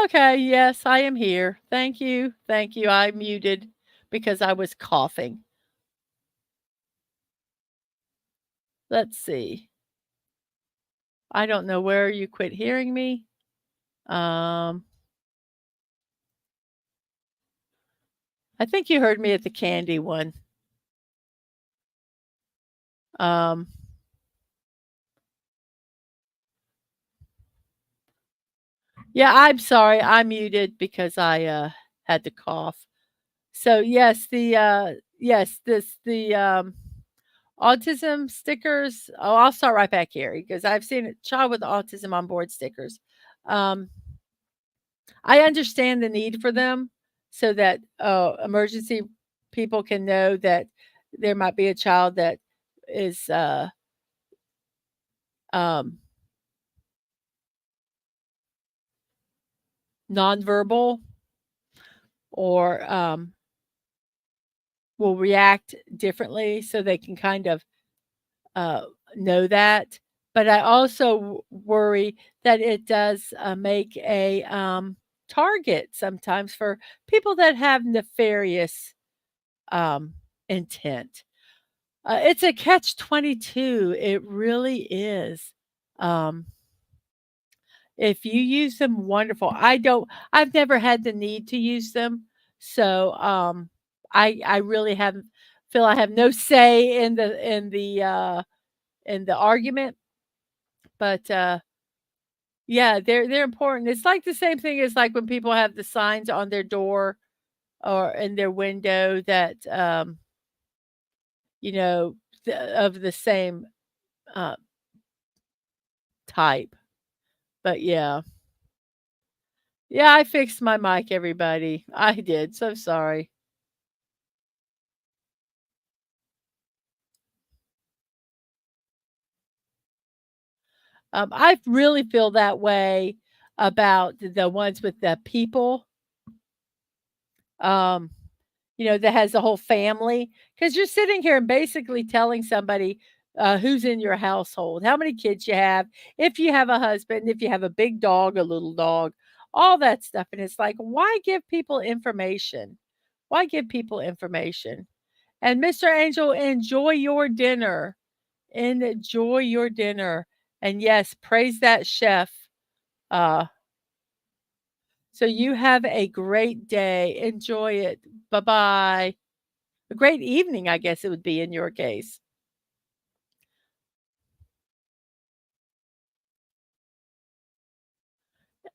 Okay, yes, I am here. Thank you. Thank you. I muted because I was coughing. Let's see. I don't know where you quit hearing me. Um, I think you heard me at the candy one. Um, yeah, I'm sorry. I muted because I had to cough. So yes, the autism stickers. Oh, I'll start right back here because I've seen a child with autism on board stickers. Um, I understand the need for them so that emergency people can know that there might be a child that is um, nonverbal or will react differently so they can kind of uh, know that. But I also worry that it does make a target sometimes for people that have nefarious um, intent. It's a catch 22. It really is. Um, if you use them, wonderful. I've never had the need to use them. So I really haven't feel I have no say in the argument. But yeah, they're important. It's like the same thing as like when people have the signs on their door or in their window that you know of the same uh, type. But yeah. Yeah, I fixed my mic, everybody. I did. So sorry. I really feel that way about the ones with the people. Um, that has the whole family. Because you're sitting here and basically telling somebody who's in your household, how many kids you have, if you have a husband, if you have a big dog, a little dog, all that stuff. And it's like, why give people information? Why give people information? And Mr. Angel, enjoy your dinner. Enjoy your dinner. And yes, praise that chef. Uh, so you have a great day. Enjoy it. Bye bye. A great evening, I guess it would be in your case.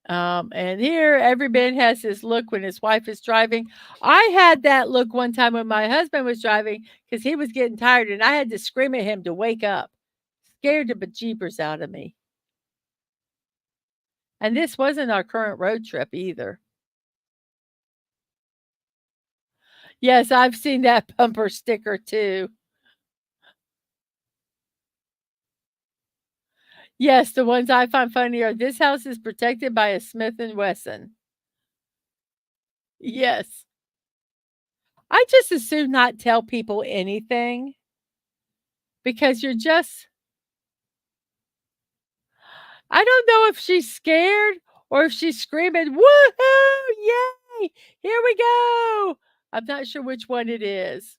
And here, every man has his look when his wife is driving. I had that look one time when my husband was driving because he was getting tired, and I had to scream at him to wake up. Scared the bejeepers out of me. And this wasn't our current road trip either. Yes, I've seen that bumper sticker too. Yes, the ones I find funny are this house is protected by a Smith& and Wesson. Yes. I just assume not tell people anything because you're just I don't know if she's scared or if she's screaming, "Woohoo! Yay! Here we go!" I'm not sure which one it is.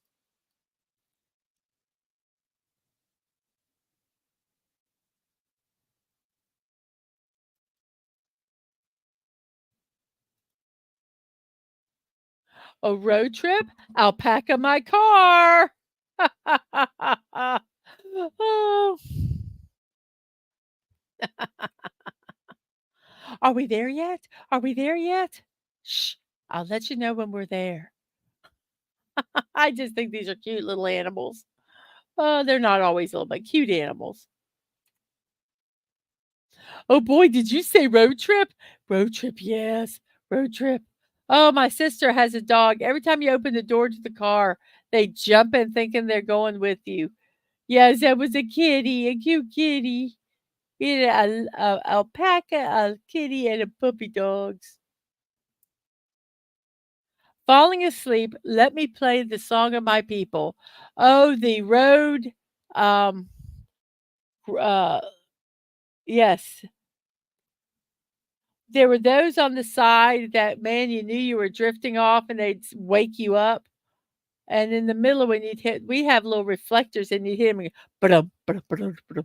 A road trip? Alpaca my car. Oh. Are we there yet? Are we there yet? Shh. I'll let you know when we're there. I just think these are cute little animals. They're not always little, but cute animals. Oh boy, did you say road trip? Road trip, yes. Road trip. Oh, my sister has a dog. Every time you open the door to the car, they jump in thinking they're going with you. Yes, that was a kitty, a cute kitty. Yeah, a alpaca, a kitty, and a puppy dogs. Falling asleep, let me play the song of my people. Oh, the road. Um, uh, yes, there were those on the side that, man, you knew you were drifting off and they'd wake you up. And in the middle, when you'd hit, we have little reflectors and you'd hit them. Ba-dum, ba-dum, ba-dum, ba-dum.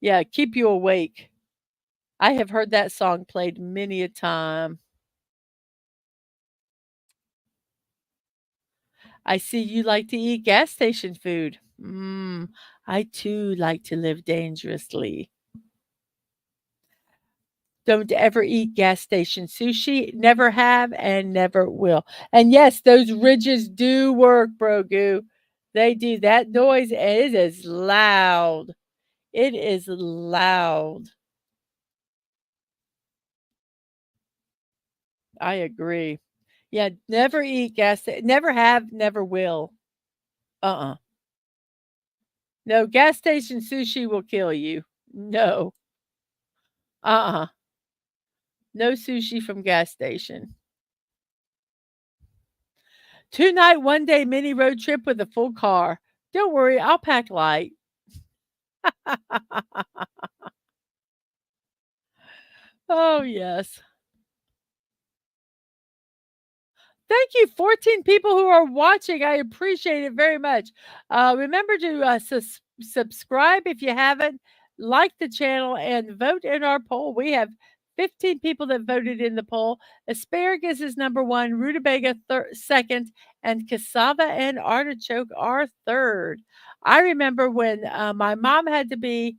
Yeah, keep you awake. I have heard that song played many a time. I see you like to eat gas station food. I too like to live dangerously. Don't ever eat gas station sushi. Never have and never will. And yes, those ridges do work, Brogu. They do. That noise, it is loud. It is loud. I agree. Yeah, never eat never have, never will. Uh-uh. No, gas station sushi will kill you. No. Uh-uh. No sushi from gas station. 2-night, 1-day mini road trip with a full car. Don't worry, I'll pack light. Oh, yes. Thank you, 14 people who are watching. I appreciate it very much. Remember to subscribe if you haven't, like the channel, and vote in our poll. We have 15 people that voted in the poll. Asparagus is number one, rutabaga second, and cassava and artichoke are third. I remember when my mom had to be,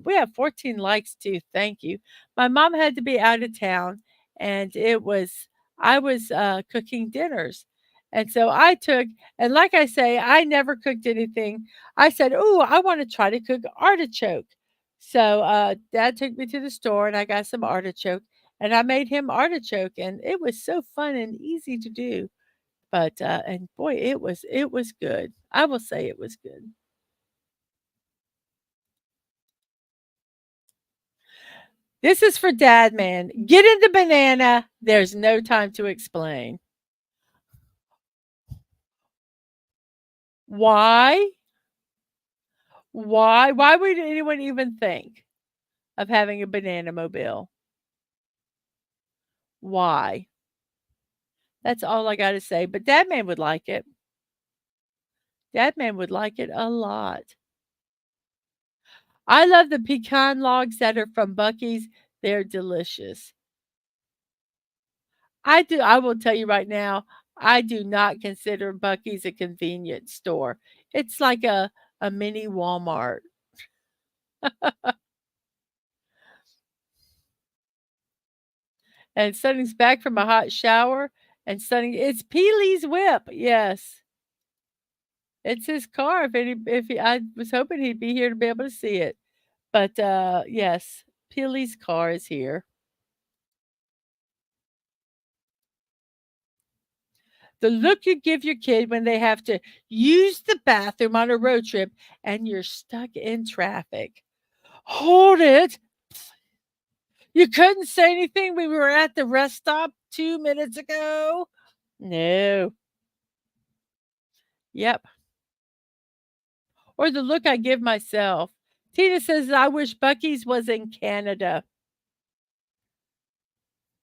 we have 14 likes too. Thank you. My mom had to be out of town, and I was cooking dinners. And so I took, and like I say, I never cooked anything. I said, "Oh, I want to try to cook artichoke." So Dad took me to the store and I got some artichoke and I made him artichoke and it was so fun and easy to do. But and boy, it was good. I will say it was good. This is for Dad Man. Get in the banana. There's no time to explain. Why? Why? Why would anyone even think of having a banana mobile? Why? That's all I gotta say, but Dadman would like it. Dadman would like it a lot. I love the pecan logs that are from Bucky's. They're delicious. I will tell you right now, I do not consider Bucky's a convenience store. It's like a mini Walmart. And Sonny's back from a hot shower, and Sonny it's Peely's whip. Yes. It's his car. If he I was hoping he'd be here to be able to see it. But yes, Peely's car is here. The look you give your kid when they have to use the bathroom on a road trip and you're stuck in traffic. Hold it. You couldn't say anything when we were at the rest stop 2 minutes ago? No. Yep. Or the look I give myself. Tina says, I wish Bucky's was in Canada.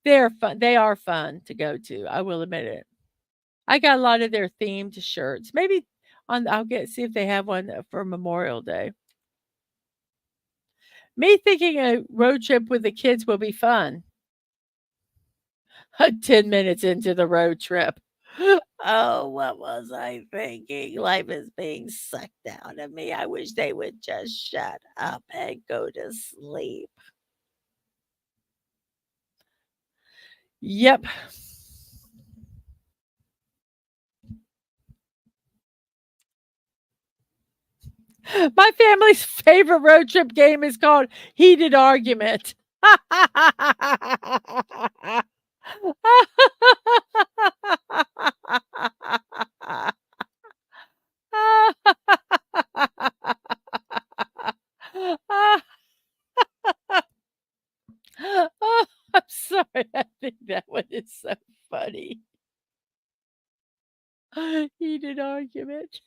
They're fun. They are fun to go to. I will admit it. I got a lot of their themed shirts. Maybe I'll get see if they have one for Memorial Day. Me thinking a road trip with the kids will be fun. 10 minutes into the road trip. Oh, what was I thinking? Life is being sucked out of me. I wish they would just shut up and go to sleep. Yep. My family's favorite road trip game is called Heated Argument. Oh, I'm sorry. I think that one is so funny. Heated argument.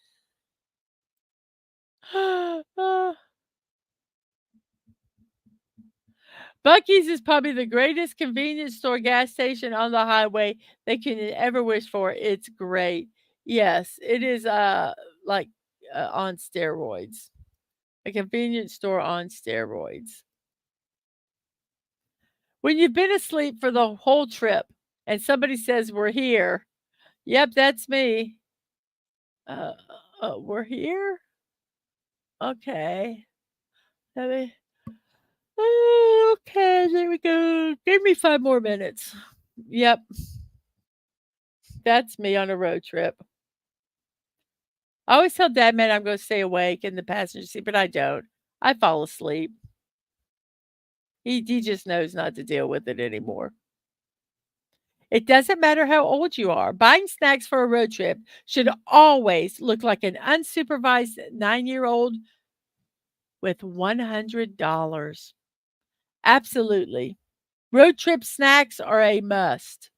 Bucky's is probably the greatest convenience store gas station on the highway they can ever wish for. It's great. Yes, it is like on steroids. A convenience store on steroids. When you've been asleep for the whole trip and somebody says we're here. Yep, that's me. Uh, we're here? Okay. Let me okay, there we go. Give me 5 more minutes. Yep, that's me on a road trip. I always tell Dad, "Man, I'm gonna stay awake in the passenger seat," but I don't. I fall asleep. He just knows not to deal with it anymore. It doesn't matter how old you are. Buying snacks for a road trip should always look like an unsupervised 9-year-old with $100. Absolutely. Road trip snacks are a must.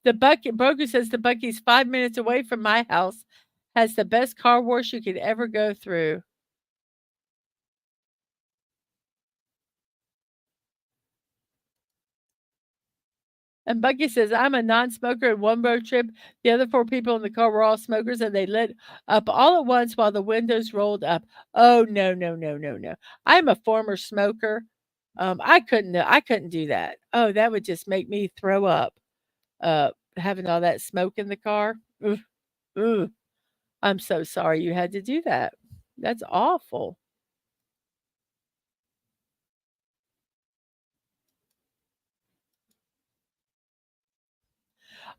The Bucket Broker says the Bucky's 5 minutes away from my house has the best car wash you could ever go through. And Bucky says, I'm a non-smoker in one road trip. The other 4 people in the car were all smokers and they lit up all at once while the windows rolled up. Oh, no, no, no, no, no. I'm a former smoker. I couldn't do that. Oh, that would just make me throw up. Having all that smoke in the car. Ooh, ooh. I'm so sorry you had to do that. That's awful.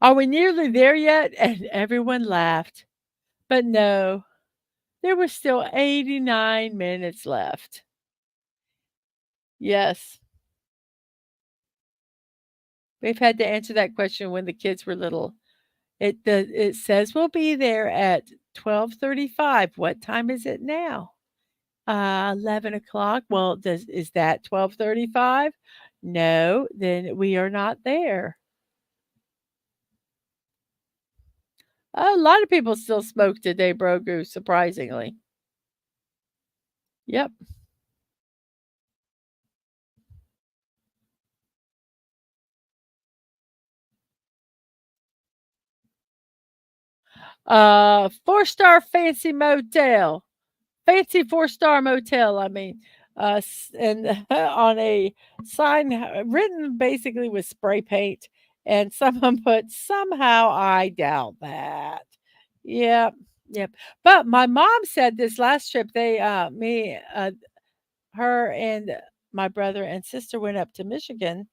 Are we nearly there yet? And everyone laughed. But no, there were still 89 minutes left. Yes. We've had to answer that question when the kids were little. It says we'll be there at 12:35. What time is it now? 11 o'clock. Well, is that 12:35? No, then we are not there. A lot of people still smoke today, Brogu, surprisingly. Yep. Four-star fancy motel. Fancy four-star motel, I mean. And on a sign written basically with spray paint, and someone put, "Somehow I doubt that." Yep, yep. But my mom said this last trip, her and my brother and sister went up to Michigan,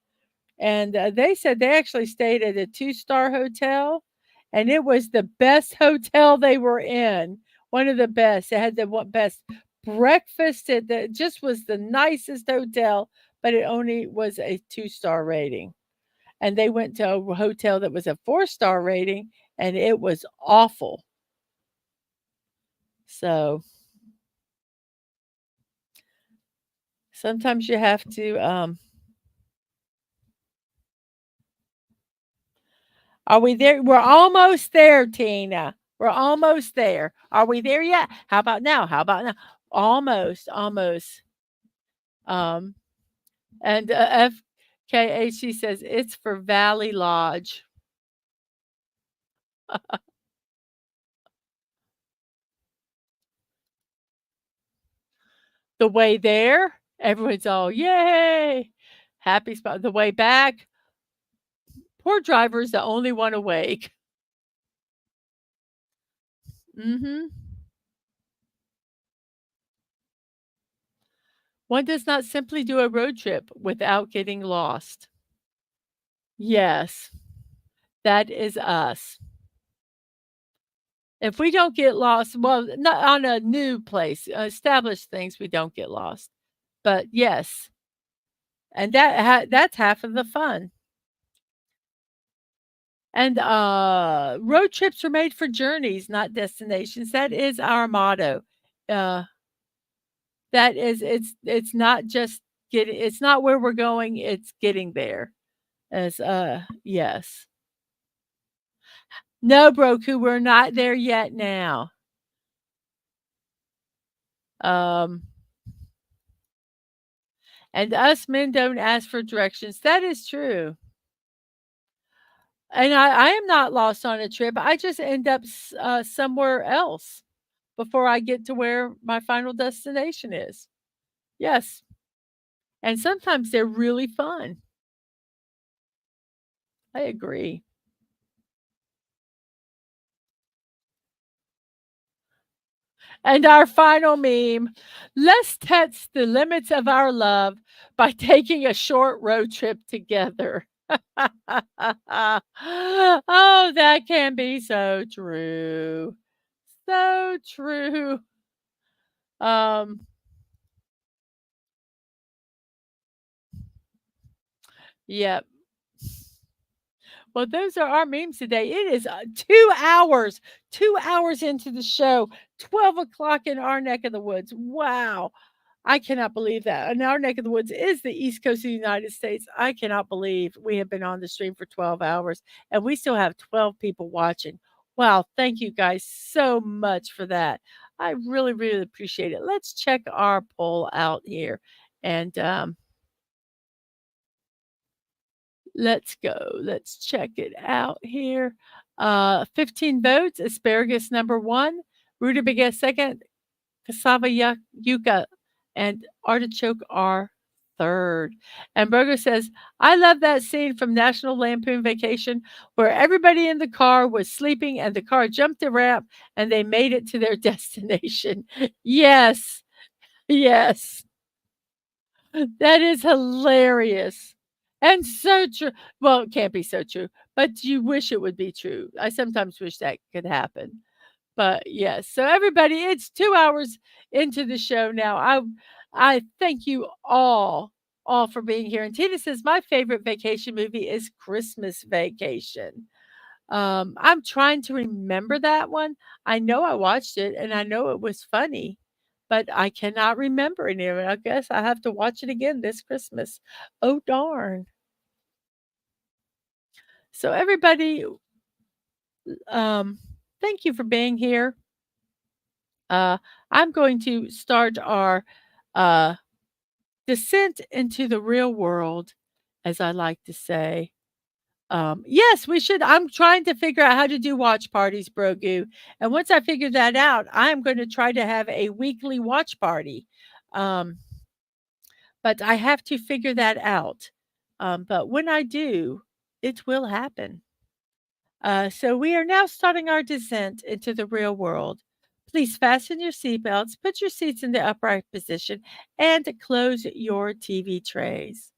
and, they said they actually stayed at a two-star hotel, and it was the best hotel they were in, one of the best. It had the best breakfast, it just was the nicest hotel, but it only was a two-star rating, and they went to a hotel that was a four-star rating, and it was awful. So, sometimes you have to, are we there? We're almost there, Tina. We're almost there. Are we there yet? How about now? How about now? Almost, almost. Um, and FKHC says it's for Valley Lodge. The way there, everyone's all yay, happy spot. The way back, poor driver's the only one awake. Hmm. One does not simply do a road trip without getting lost. Yes, that is us. If we don't get lost, well, not on a new place, established things, we don't get lost. But yes, and that's half of the fun. And road trips are made for journeys, not destinations. That is our motto. Uh, that is, it's not just getting. It's not where we're going. It's getting there. As yes, no, Broku, we're not there yet. Now, um, and us men don't ask for directions. That is true. And I am not lost on a trip. I just end up somewhere else before I get to where my final destination is. Yes. And sometimes they're really fun. I agree. And our final meme, let's test the limits of our love by taking a short road trip together. Oh, that can be so true. So true. Um, yep. Well, those are our memes today. It is 2 hours, 2 hours into the show, 12 o'clock in our neck of the woods. Wow. I cannot believe that. And our neck of the woods is the East Coast of the United States. I cannot believe we have been on the stream for 12 hours and we still have 12 people watching. Wow. Thank you guys so much for that. I really, really appreciate it. Let's check our poll out here. And let's go. Let's check it out here. 15 votes. Asparagus number one. Rutabaga second. Cassava yucca and artichoke are third. And Burger says, I love that scene from National Lampoon Vacation where everybody in the car was sleeping and the car jumped the ramp and they made it to their destination. Yes. Yes. That is hilarious. And so true. Well, it can't be so true, but you wish it would be true. I sometimes wish that could happen. But yes, so everybody, it's 2 hours into the show now. I thank you all for being here. And Tina says my favorite vacation movie is Christmas Vacation. I'm trying to remember that one. I know I watched it and I know it was funny, but I cannot remember any of it. I guess I have to watch it again this Christmas. Oh darn. So everybody, um Thank you for being here. Uh, I'm going to start our uh, descent into the real world, as I like to say. Yes, we should. I'm trying to figure out how to do watch parties, Brogu. And once I figure that out, I'm going to try to have a weekly watch party. Um, but I have to figure that out. But when I do, it will happen. So we are now starting our descent into the real world. Please fasten your seatbelts, put your seats in the upright position, and close your TV trays.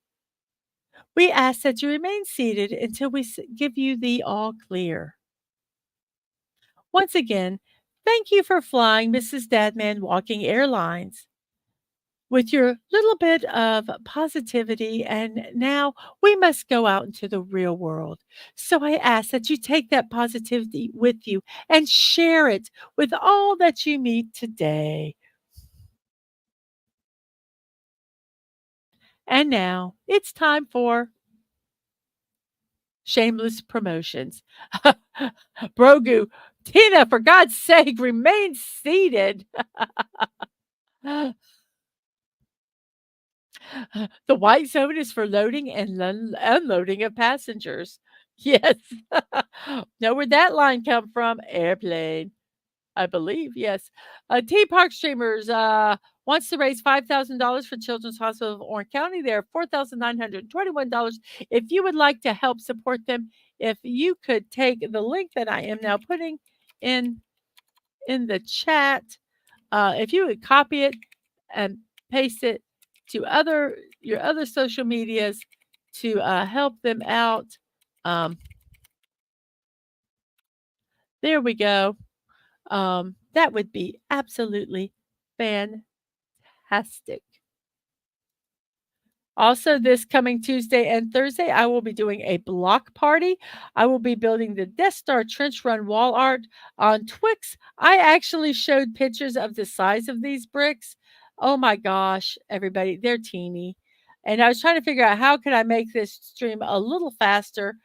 We ask that you remain seated until we give you the all clear. Once again, thank you for flying Mrs. Dadman Walking Airlines. With your little bit of positivity, and now we must go out into the real world. So I ask that you take that positivity with you and share it with all that you meet today. And now it's time for shameless promotions. Brogu, Tina, for God's sake, remain seated. The white zone is for loading and unloading of passengers. Yes. Know where that line come from? Airplane, I believe. Yes. Tea Park Streamers wants to raise $5,000 for Children's Hospital of Orange County. They are $4,921. If you would like to help support them, if you could take the link that I am now putting in in the chat, if you would copy it and paste it to your other social medias to help them out. Um, there we go. That would be absolutely fantastic. Also, this coming Tuesday and Thursday, I will be doing a block party. I will be building the Death Star trench run wall art on Twix. I actually showed pictures of the size of these bricks. Oh my gosh, everybody, they're teeny. And I was trying to figure out how could I make this stream a little faster.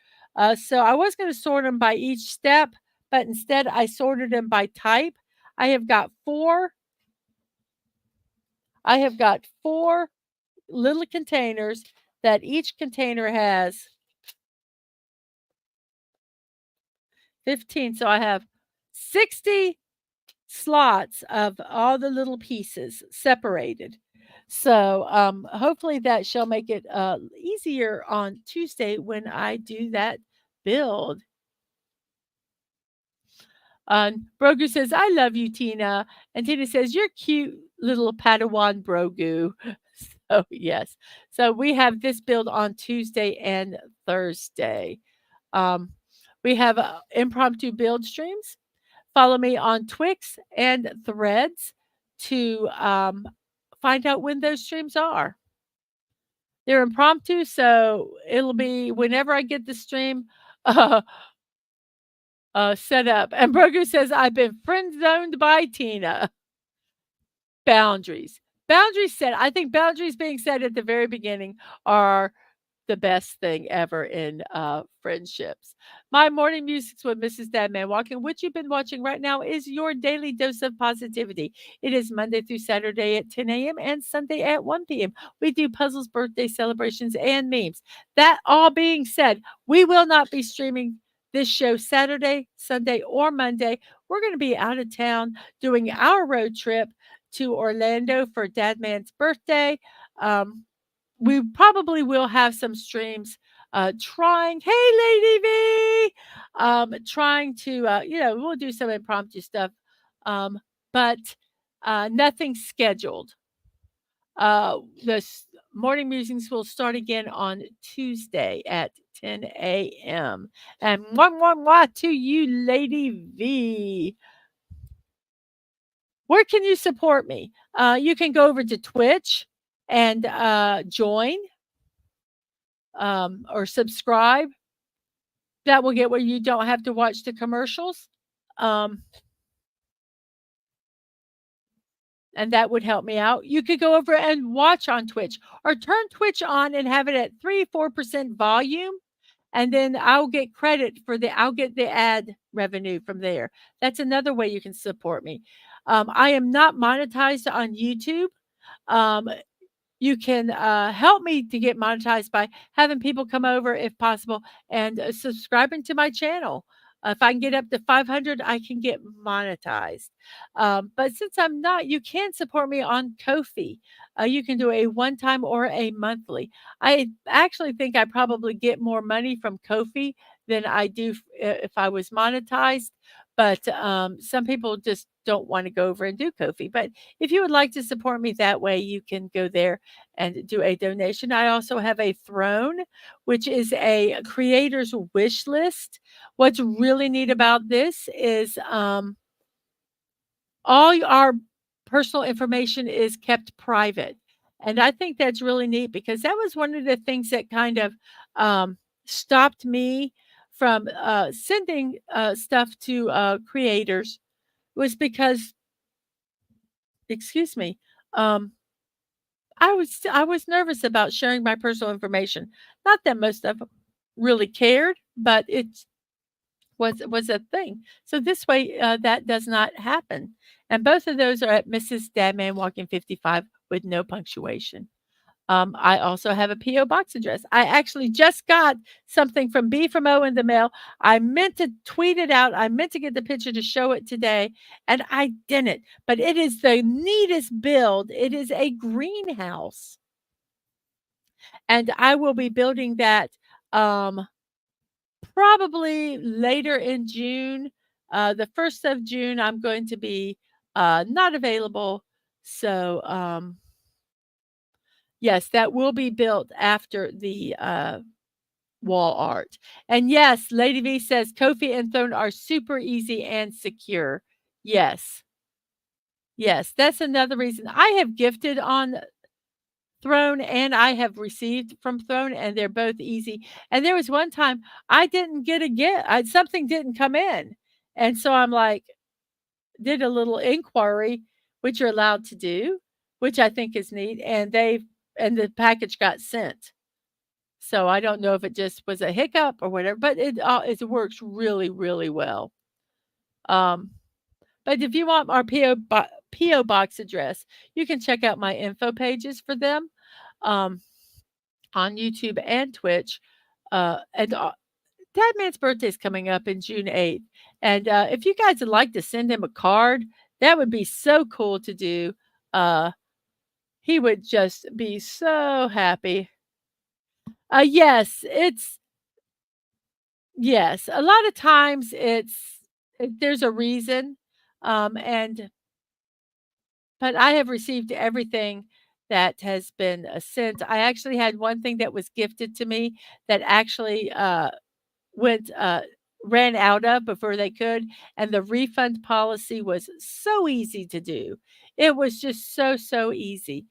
So I was going to sort them by each step, but instead I sorted them by type. I have got four. I have got four little containers that each container has 15. So I have 60 slots of all the little pieces separated. So hopefully that shall make it easier on Tuesday when I do that build. Brogu says, I love you, Tina. And Tina says, you're cute, little Padawan Brogu. So, yes. So, we have this build on Tuesday and Thursday. We have impromptu build streams. Follow me on Twix and Threads to find out when those streams are. They're impromptu, so it'll be whenever I get the stream set up. And Brogu says, I've been friend zoned by Tina. Boundaries. Boundaries set. I think boundaries being set at the very beginning are the best thing ever in friendships. My morning musings with Mrs. Dadman Walking, which you've been watching right now, is your daily dose of positivity. It is Monday through Saturday at 10 a.m. and Sunday at 1 p.m. We do puzzles, birthday celebrations, and memes. That all being said, we will not be streaming this show Saturday, Sunday, or Monday. We're going to be out of town doing our road trip to Orlando for Dadman's birthday. We probably will have some streams trying, hey, Lady V, trying to, we'll do some impromptu stuff, but nothing scheduled. The morning musings will start again on Tuesday at 10 a.m. And mwah to you, Lady V. Where can you support me? You can go over to Twitch and join or subscribe. That will get where you don't have to watch the commercials. And that would help me out. You could go over and watch on Twitch or turn Twitch on and have it at 3-4% volume. and then I'll get the ad revenue from there. That's another way you can support me. I am not monetized on YouTube. Um, you can help me to get monetized by having people come over if possible and subscribing to my channel. If I can get up to 500, I can get monetized. But since I'm not, you can support me on Kofi. You can do a one time or a monthly. I actually think I probably get more money from Kofi than I do if I was monetized. But some people just don't want to go over and do Kofi. But if you would like to support me that way, you can go there and do a donation. I also have a throne, which is a creator's wish list. What's really neat about this is all our personal information is kept private. And I think that's really neat because that was one of the things that kind of stopped me from sending stuff to creators was because, excuse me, um, I was nervous about sharing my personal information. Not that most of 'em really cared, but it was a thing. So this way, that does not happen. And both of those are at Mrs.DadmanWalking55 with no punctuation. I also have a PO box address. I actually just got something from B from O in the mail. I meant to tweet it out. I meant to get the picture to show it today, and I didn't. But it is the neatest build. It is a greenhouse, and I will be building that probably later in June. The 1st of June, I'm going to be not available. So, yes, that will be built after the wall art. And yes, Lady V says Kofi and Throne are super easy and secure. Yes. Yes, that's another reason. I have gifted on Throne and I have received from Throne, and they're both easy. And there was one time I didn't get a gift. Something didn't come in. And so I'm like, did a little inquiry, which you're allowed to do, which I think is neat. And the package got sent. So I don't know if it just was a hiccup or whatever, but it works really, really well. Um, but if you want our PO box address, you can check out my info pages for them on YouTube and Twitch. And Dadman's birthday is coming up in June 8th. And if you guys would like to send him a card, that would be so cool to do. He would just be so happy. Yes, yes, a lot of times there's a reason, and but I have received everything that has been, sent. I actually had one thing that was gifted to me that actually, went, ran out of before they could, and the refund policy was so easy to do. It was just so, so easy.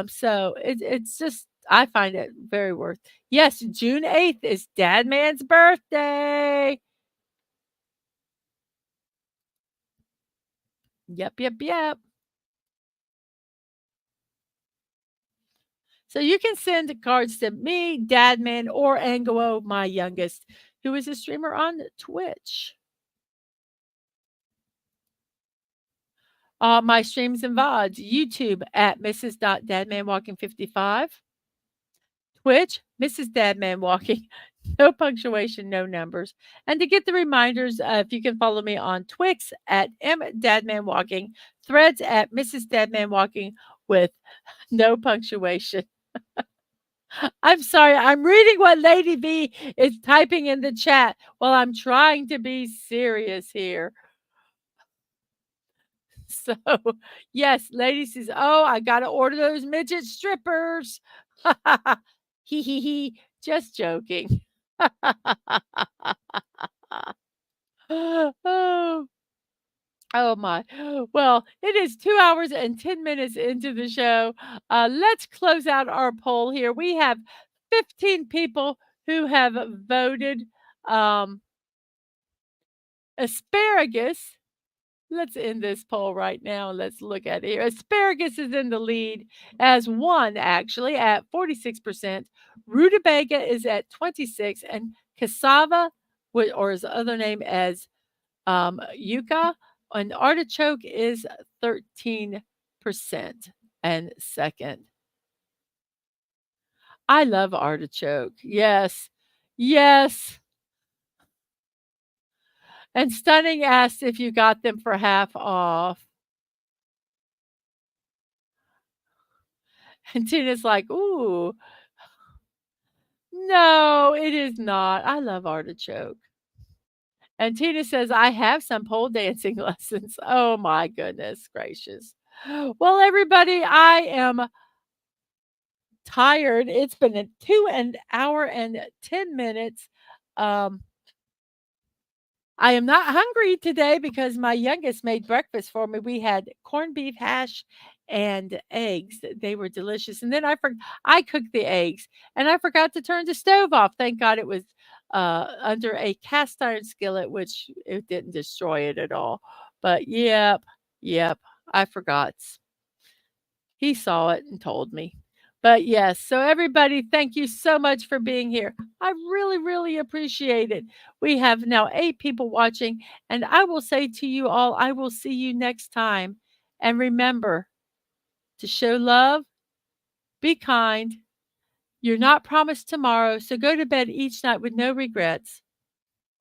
So it's just I find it very worth. Yes, June 8th is Dadman's birthday. Yep, yep, yep. So you can send cards to me, Dadman, or Anguo, my youngest, who is a streamer on Twitch. My streams and VODs, YouTube at Mrs.DadmanWalking55, Twitch, Mrs. Dadman Walking, no punctuation, no numbers. And to get the reminders, if you can follow me on Twix at MDadmanWalking, Threads at Mrs. Dadman Walking with no punctuation. I'm sorry, I'm reading what Lady B is typing in the chat while I'm trying to be serious here. So, yes, lady says, "Oh, I gotta order those midget strippers." Hee hee hee. Just joking. Oh, oh my. Well, it is 2 hours and 10 minutes into the show. Let's close out our poll here. We have 15 people who have voted asparagus. Let's end this poll right now. Let's look at it here. Asparagus is in the lead as one, actually, at 46%. Rutabaga is at 26, and cassava, or his other name as yucca, and artichoke is 13%. And second, I love artichoke. Yes. Yes. And Stunning asked if you got them for half off. And Tina's like, "Ooh, no, it is not. I love artichoke." And Tina says, "I have some pole dancing lessons." Oh my goodness gracious. Well, everybody, I am tired. It's been a 2 hour and 10 minutes. Um, I am not hungry today because my youngest made breakfast for me. We had corned beef hash and eggs. They were delicious. And then I cooked the eggs and I forgot to turn the stove off. Thank God it was under a cast iron skillet, which it didn't destroy it at all. But yep, I forgot. He saw it and told me. But yes, so everybody, thank you so much for being here. I really, really appreciate it. We have now 8 people watching, and I will say to you all, I will see you next time. And remember to show love, be kind. You're not promised tomorrow, so go to bed each night with no regrets.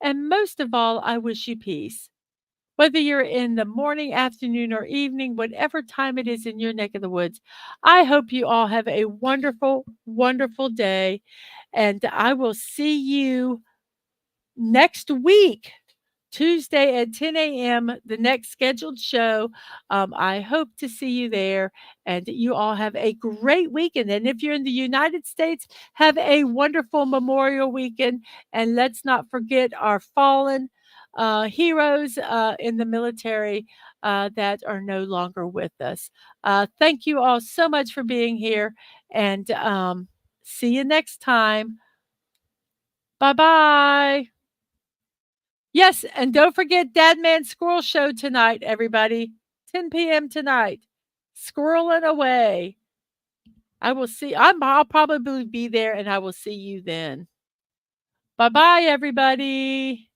And most of all, I wish you peace. Whether you're in the morning, afternoon, or evening, whatever time it is in your neck of the woods, I hope you all have a wonderful, wonderful day. And I will see you next week, Tuesday at 10 a.m., the next scheduled show. I hope to see you there, and you all have a great weekend. And if you're in the United States, have a wonderful Memorial weekend. And let's not forget our fallen heroes in the military that are no longer with us. Thank you all so much for being here, and see you next time. Bye bye. Yes, and don't forget Dadman Squirrel Show tonight, everybody. 10 p.m. tonight. Squirreling away. I'll probably be there and I will see you then. Bye-bye, everybody.